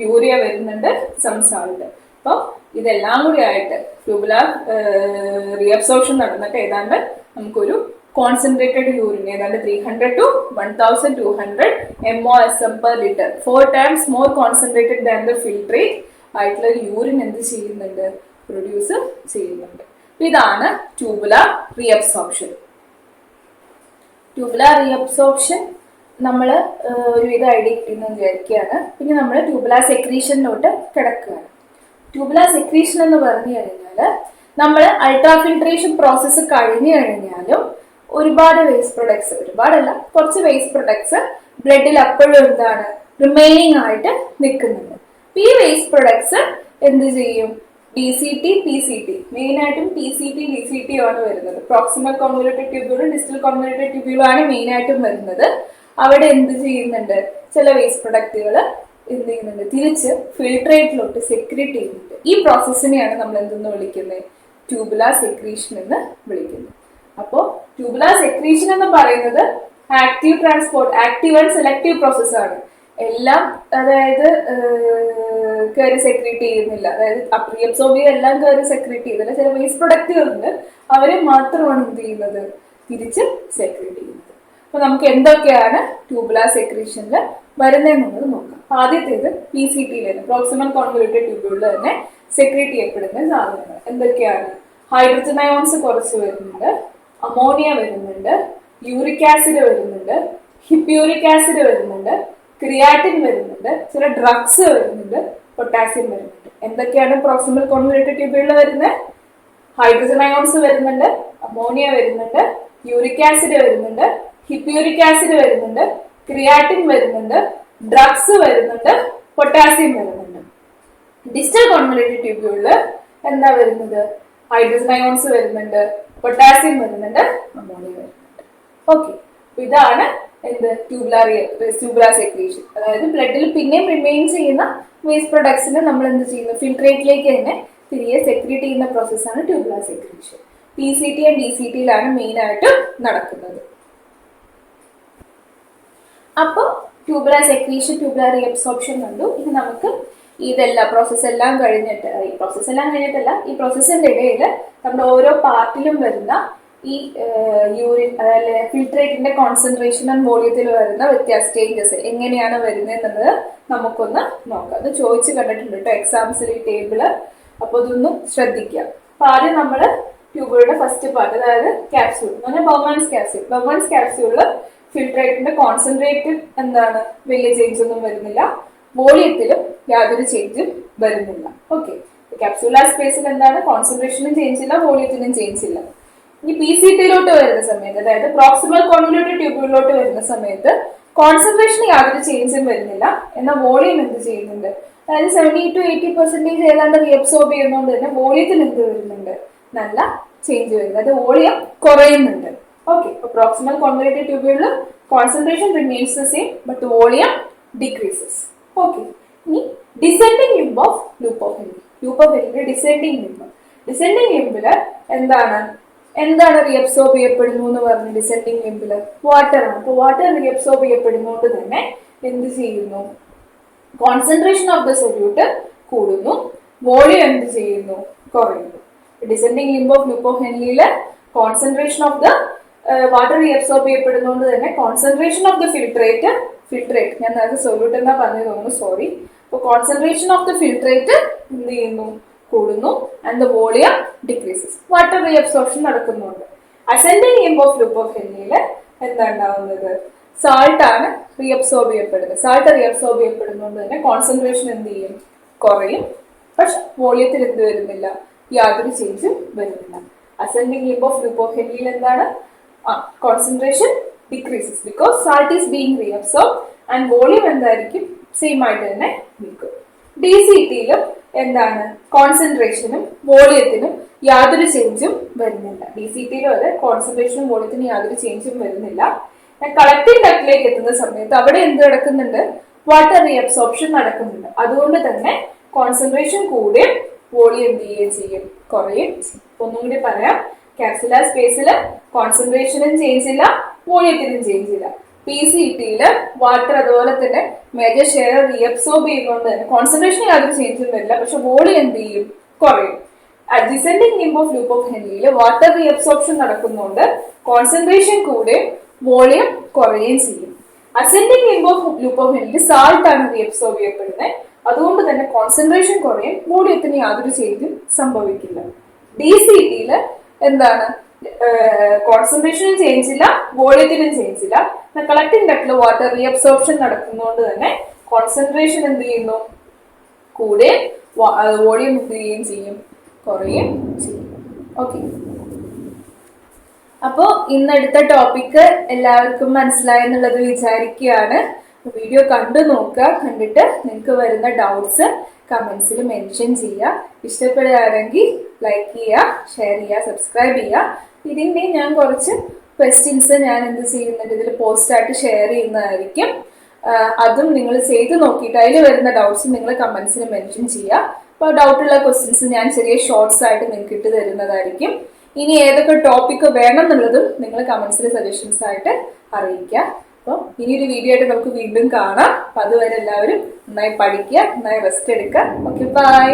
urea വരുന്നുണ്ട്, സം സാൾട്ട്. അപ്പോൾ ഇതെല്ലാം കൂടി ആയിട്ട് ട്യൂബുലാർ റീഅബ്സോർപ്ഷൻ നടന്നിട്ട് ഏതാണ്ട് നമുക്കൊരു കോൺസെൻട്രേറ്റഡ് യൂറിൻ ഏതാണ്ട് 300 to 1200 MOSM per liter, 4 times more concentrated than the filtrate ആയിട്ടുള്ള യൂറിൻ എന്ത് ചെയ്യുന്നുണ്ട്, പ്രൊഡ്യൂസ് ചെയ്യുന്നുണ്ട്. ഇതാണ് ട്യൂബുലാർ റീഅബ്സോർപ്ഷൻ. ട്യൂബുലാർ റീഅബ്സോർപ്ഷൻ നമ്മൾ ഒരുവിധം ഐഡിയ കിട്ടിയെന്ന് വിചാരിക്കുകയാണ്. പിന്നെ നമ്മൾ ട്യൂബുലാർ സെക്രീഷനിലോട്ട് കിടക്കുകയാണ്. ട്യൂബുലാർ സെക്രീഷൻ എന്ന് പറഞ്ഞു കഴിഞ്ഞാൽ നമ്മൾ അൾട്രാഫിൽട്രേഷൻ പ്രോസസ്സ് കഴിഞ്ഞു കഴിഞ്ഞാലും ഒരുപാട് വേസ്റ്റ് പ്രൊഡക്ട്സ്, ഒരുപാടല്ല കുറച്ച് വേസ്റ്റ് പ്രൊഡക്ട്സ് ബ്ലഡിൽ അപ്പോഴും എന്താണ് റിമൈനിങ് ആയിട്ട് നിൽക്കുന്നുണ്ട്. ഈ വേസ്റ്റ് പ്രൊഡക്ട്സ് എന്ത് ചെയ്യും? DCT, PCT, മെയിൻ ആയിട്ടും TCT, DCT ആണ് വരുന്നത്. പ്രോക്സിമൽ കോൺവല്യൂട്ടഡ് ട്യൂബ്യൂളും ഡിസ്റ്റൽ കോൺവല്യൂട്ടഡ് ട്യൂബ്യൂളും ആണ് മെയിൻ ആയിട്ടും വരുന്നത്. അവിടെ എന്ത് ചെയ്യുന്നുണ്ട്? ചില വേസ്റ്റ് പ്രൊഡക്റ്റുകൾ എന്ത് ചെയ്യുന്നുണ്ട്? തിരിച്ച് ഫിൽട്രേറ്റിലോട്ട് സെക്രീറ്റ് ചെയ്യുന്നുണ്ട്. ഈ പ്രോസസ്സിനെയാണ് നമ്മൾ എന്തെന്ന് വിളിക്കുന്നത്? ട്യൂബുലാർ സെക്രീഷൻ എന്ന് വിളിക്കുന്നത്. അപ്പോ ട്യൂബുലാർ സെക്രീഷൻ എന്ന് പറയുന്നത് active transport, active and selective process ആണ്. എല്ലാം അതായത് കയറി സെക്രീറ്റ് ചെയ്യുന്നില്ല, അതായത് റീഅബ്സോർബ് എല്ലാം കയറി സെക്രീറ്റ് ചെയ്യുന്നില്ല. ചില വേസ്റ്റ് പ്രൊഡക്റ്റുകളുണ്ട്, അവരെ മാത്രമാണ് എന്ത് ചെയ്യുന്നത്? തിരിച്ച് സെക്രീറ്റ് ചെയ്യുന്നത്. അപ്പൊ നമുക്ക് എന്തൊക്കെയാണ് ട്യൂബുലാർ സെക്രീഷനിൽ വരുന്നതെന്നുള്ളത് നോക്കാം. ആദ്യത്തേത് PCT-യിൽ പ്രോക്സിമൽ കോൺവല്യൂട്ടഡ് ട്യൂബ്യൂളിൽ തന്നെ സെക്രീറ്റ് ചെയ്യപ്പെടുന്ന സാധനങ്ങൾ എന്തൊക്കെയാണ്? ഹൈഡ്രജൻ അയോൺസ് കുറച്ച് വരുന്നുണ്ട്, അമോണിയ വരുന്നുണ്ട്, യൂറിക് ആസിഡ് വരുന്നുണ്ട്, ഹിപ്യൂരിക് ആസിഡ് വരുന്നുണ്ട്, ക്രിയാറ്റിൻ വരുന്നുണ്ട്, ചില ഡ്രഗ്സ് വരുന്നുണ്ട്, പൊട്ടാസ്യം വരുന്നുണ്ട്. എന്തൊക്കെയാണ് പ്രോക്സിമൽ കോൺവല്യൂട്ടഡ് ട്യൂബ്യൂളിൽ വരുന്നത്? ഹൈഡ്രജൻ അയോൺസ് വരുന്നുണ്ട്, അമോണിയ വരുന്നുണ്ട്, യൂറിക് ആസിഡ് വരുന്നുണ്ട്, ഹിപ്യൂരിക് ആസിഡ് വരുന്നുണ്ട്, ക്രിയാറ്റിൻ വരുന്നുണ്ട്, ഡ്രഗ്സ് വരുന്നുണ്ട്, പൊട്ടാസ്യം വരുന്നുണ്ട്. ഡിസ്റ്റൽ കോൺവല്യൂട്ടഡ് ട്യൂബ്യൂളിൽ എന്താ വരുന്നത്? ഹൈഡ്രജൻ അയോൺസ് വരുന്നുണ്ട്, പൊട്ടാസ്യം വരുന്നുണ്ട്, അമോണിയ വരുന്നുണ്ട്. ഓക്കെ, ഇതാണ് എന്ത് ട്യൂബുലാർ സെക്രീഷൻ. അതായത് ബ്ലഡിൽ പിന്നെയും റിമെയിൻ ചെയ്യുന്ന വേസ്റ്റ് പ്രൊഡക്ട്സിനെ നമ്മൾ എന്ത് ചെയ്യുന്നു? ഫിൽട്രേറ്റിലേക്ക് തന്നെ തിരികെ സെക്രീറ്റ് ചെയ്യുന്ന പ്രോസസ്സാണ് ട്യൂബുലാർ സെക്രീഷൻ. PCT ആൻഡ് DCT-യിലാണ് മെയിൻ ആയിട്ട് നടക്കുന്നത്. അപ്പോൾ ട്യൂബുലാർ സെക്രീഷൻ, ട്യൂബുലാർ റീഅബ്സോർപ്ഷൻ കണ്ടു. ഇനി നമുക്ക് ഇതെല്ലാം പ്രോസസ്സ് എല്ലാം കഴിഞ്ഞിട്ടല്ല, ഈ പ്രോസസ്സിന്റെ ഇടയിൽ നമ്മുടെ ഓരോ പാർട്ടിലും വരുന്ന ഈ യൂറിൻ അതായത് ഫിൽട്രേറ്റിന്റെ കോൺസെൻട്രേഷൻ ആൻഡ് വോളിയത്തിൽ വരുന്ന ചേഞ്ചസ് എങ്ങനെയാണ് വരുന്നത് എന്നുള്ളത് നമുക്കൊന്ന് നോക്കാം. അത് ചോദിച്ചു കണ്ടിട്ടുണ്ട് കേട്ടോ എക്സാംസിൽ ഈ ടേബിള്. അപ്പൊ ഇതൊന്നും ശ്രദ്ധിക്കാം. അപ്പൊ ആദ്യം നമ്മള് ട്യൂബുകളുടെ ഫസ്റ്റ് പാർട്ട്, അതായത് ക്യാപ്സ്യൂൾ എന്ന് പറഞ്ഞാൽ ബർമാൻസ് ക്യാപ്സ്യൂളില് ഫിൽട്രേറ്റിന്റെ കോൺസെൻട്രേറ്റ് എന്താണ് വലിയ ചേഞ്ച് ഒന്നും വരുന്നില്ല, വോളിയത്തിലും യാതൊരു ചേഞ്ചും വരുന്നില്ല. ഓക്കെ, ക്യാപ്സ്യൂലാർ സ്പേസിൽ എന്താണ് കോൺസെൻട്രേഷനും ചേഞ്ച് ഇല്ല, വോളിയത്തിനും ചേഞ്ച് ഇല്ല. ഇനി PCT-യിലോട്ട് വരുന്ന സമയത്ത്, അതായത് പ്രോക്സിമൽ കോൺവല്യൂട്ടഡ് ട്യൂബ്യൂളിലോട്ട് വരുന്ന സമയത്ത് കോൺസെൻട്രേഷന് യാതൊരു ചേഞ്ചും വരുന്നില്ല, എന്നാൽ വോളിയം എന്ത് ചെയ്യുന്നുണ്ട്? അതായത് 70 to 80% ഏതാണ്ട് റീഅബ്സോർബ് ചെയ്യുന്നതുകൊണ്ട് തന്നെ വോളിയത്തിൽ എന്ത് വരുന്നുണ്ട്? നല്ല ചേഞ്ച് വരുന്നത്, അത് വോളിയം കുറയുന്നുണ്ട്. ഓക്കെ, അപ്പൊ പ്രോക്സിമൽ കോൺവല്യൂട്ടഡ് ട്യൂബ്യൂളിൽ concentration remains the same but volume decreases. Okay, ഇനി descending limb of loop of Henle descending ലിംബില് എന്താണ് റീഅബ്സോർബ് ചെയ്യപ്പെടുന്നു എന്ന് പറഞ്ഞു? ഡിസെൻഡിങ് ലിംബില് വാട്ടർ ആണ്. അപ്പൊ വാട്ടർ റീഅബ്സോർബ് ചെയ്യപ്പെടുന്നതുകൊണ്ട് തന്നെ എന്ത് ചെയ്യുന്നു? കോൺസെൻട്രേഷൻ ഓഫ് ദ സൊല്യൂട്ട് കൂടുന്നു, വോളിയം എന്ത് ചെയ്യുന്നു? കുറയുന്നു. Descending limb of loop of ഹെൻലിയില് concentration of the water reabsorb ചെയ്യപ്പെടുന്നതുകൊണ്ട് തന്നെ കോൺസെൻട്രേഷൻ ഓഫ് ദ ഫിൽട്രേറ്റ് ഞാൻ നേരത്തെ സൊല്യൂട്ട് എന്നാ പറഞ്ഞു തോന്നുന്നു, സോറി. അപ്പൊ കോൺസെൻട്രേഷൻ ഓഫ് ദ ഫിൽട്രേറ്റ് എന്ത് ചെയ്യുന്നു? കൂടുന്നു, and the volume decreases. Water reabsorption നടക്കുന്നുണ്ട്. Ascending limb of loop of ഹെൻലിയില് എന്താ ഉണ്ടാവുന്നത്? സാൾട്ട് ആണ് റീഅബ്സോർബ് ചെയ്യപ്പെടുന്നത്. സാൾട്ട് റീഅബ്സോർബ് ചെയ്യപ്പെടുന്നതുകൊണ്ട് തന്നെ കോൺസെൻട്രേഷൻ എന്ത് ചെയ്യും? കുറയും. പക്ഷെ വോളിയത്തിൽ എന്ത് വരുന്നില്ല? യാതൊരു ചേഞ്ചും വരുന്നില്ല. Ascending limb of loop of ഹെൻലിയിൽ എന്താണ്? Concentration decreases because salt is being reabsorbed and volume എന്തായിരിക്കും സെയിം ആയിട്ട് തന്നെ നിൽക്കും. ഡി സി ടിയിലും എന്താണ് കോൺസെൻട്രേഷനും വോളിയത്തിനും യാതൊരു ചേഞ്ചും വരുന്നില്ല. ഡി സി ടിയിലും അതെ കോൺസെൻട്രേഷനും വോളിയത്തിനും യാതൊരു ചേഞ്ചും വരുന്നില്ല. കളക്ടിംഗ് ഡക്റ്റിലേക്ക് എത്തുന്ന സമയത്ത് അവിടെ എന്ത് നടക്കുന്നുണ്ട്? വാട്ടർ റീഅബ്സോർപ്ഷൻ നടക്കുന്നുണ്ട്. അതുകൊണ്ട് തന്നെ കോൺസെൻട്രേഷൻ കൂടെ വോളിയം എന്ത് ചെയ്യുകയും ചെയ്യും? കുറയും. ഒന്നും കൂടി പറയാം, കാപ്സുലാർ സ്പേസിൽ കോൺസെൻട്രേഷനും ചേഞ്ച് ഇല്ല, വോളിയത്തിനും ചേഞ്ച് ഇല്ല. പി സി ടിയില് വാട്ടർ അതുപോലെ തന്നെ മേജർ ഷെയർ റീഅബ്സോർബ് ചെയ്യുന്നതുകൊണ്ട് തന്നെ കോൺസെൻട്രേഷൻ യാതൊരു ചേഞ്ചും വരില്ല, പക്ഷെ വോളിയം എന്ത് ചെയ്യും? കുറയും. Descending limb of loop of ഹെൻലിയിൽ വാട്ടർ റീഅബ്സോർപ്ഷൻ നടക്കുന്നതുകൊണ്ട് കോൺസെൻട്രേഷൻ കൂടെ വോളിയം കുറയുകയും ചെയ്യും. Ascending limb of loop of ഹെൻലിയിൽ സാൾട്ട് ആണ് റീഅബ്സോർബ് ചെയ്യപ്പെടുന്നത്. അതുകൊണ്ട് തന്നെ കോൺസെൻട്രേഷൻ കുറയും, വോളിയത്തിന് യാതൊരു ചേഞ്ചും സംഭവിക്കില്ല. ഡി സി ടിയില് എന്താണ്? കോൺസെൻട്രേഷനും ചേഞ്ച് ഇല്ല, വോളിയത്തിനും ചേഞ്ച് ഇല്ല. കളക്ടിംഗ് ഡക്റ്റിൽ വാട്ടർ റീഅബ്സോർപ്ഷൻ നടക്കുന്നതുകൊണ്ട് തന്നെ കോൺസെൻട്രേഷൻ എന്ത് ചെയ്യുന്നു? കൂടെ വോളിയം എന്ത് ചെയ്യുകയും ചെയ്യും? കുറയും ചെയ്യും. ഓക്കെ, അപ്പോ ഇന്നെടുത്ത ടോപ്പിക്ക് എല്ലാവർക്കും മനസ്സിലായെന്നുള്ളത് വിചാരിക്കുകയാണ്. വീഡിയോ കണ്ടു നോക്കുക. കണ്ടിട്ട് നിങ്ങൾക്ക് വരുന്ന ഡൗട്ട്സ് കമന്റ്സിൽ മെൻഷൻ ചെയ്യുക. ഇഷ്ടപ്പെടുകയാണെങ്കിൽ ലൈക്ക് ചെയ്യുക, ഷെയർ ചെയ്യുക, സബ്സ്ക്രൈബ് ചെയ്യുക. ഇതിന്റെ ഞാൻ കുറച്ച് ക്വസ്റ്റ്യൻസ് ഞാൻ എന്ത് ചെയ്യുന്നുണ്ട് ഇതിൽ പോസ്റ്റായിട്ട് ഷെയർ ചെയ്യുന്നതായിരിക്കും. അതും നിങ്ങൾ ചെയ്ത് നോക്കിയിട്ട് അതിൽ വരുന്ന ഡൗട്ട്സ് നിങ്ങൾ കമന്റ്സിൽ മെൻഷൻ ചെയ്യുക. അപ്പോൾ ഡൗട്ടുള്ള ക്വസ്റ്റ്യൻസ് ഞാൻ ചെറിയ ഷോർട്സ് ആയിട്ട് നിങ്ങൾക്ക് ഇട്ട് തരുന്നതായിരിക്കും. ഇനി ഏതൊക്കെ ടോപ്പിക്ക് വേണം എന്നുള്ളതും നിങ്ങൾ കമന്റ്സിൽ സജഷൻസ് ആയിട്ട് അറിയിക്കുക. അപ്പോൾ ഇനിയൊരു വീഡിയോ ആയിട്ട് നമുക്ക് വീണ്ടും കാണാം. അപ്പൊ അതുവരെ എല്ലാവരും നന്നായി പഠിക്കുക, നന്നായി റെസ്റ്റ് എടുക്കുക. Okay, by.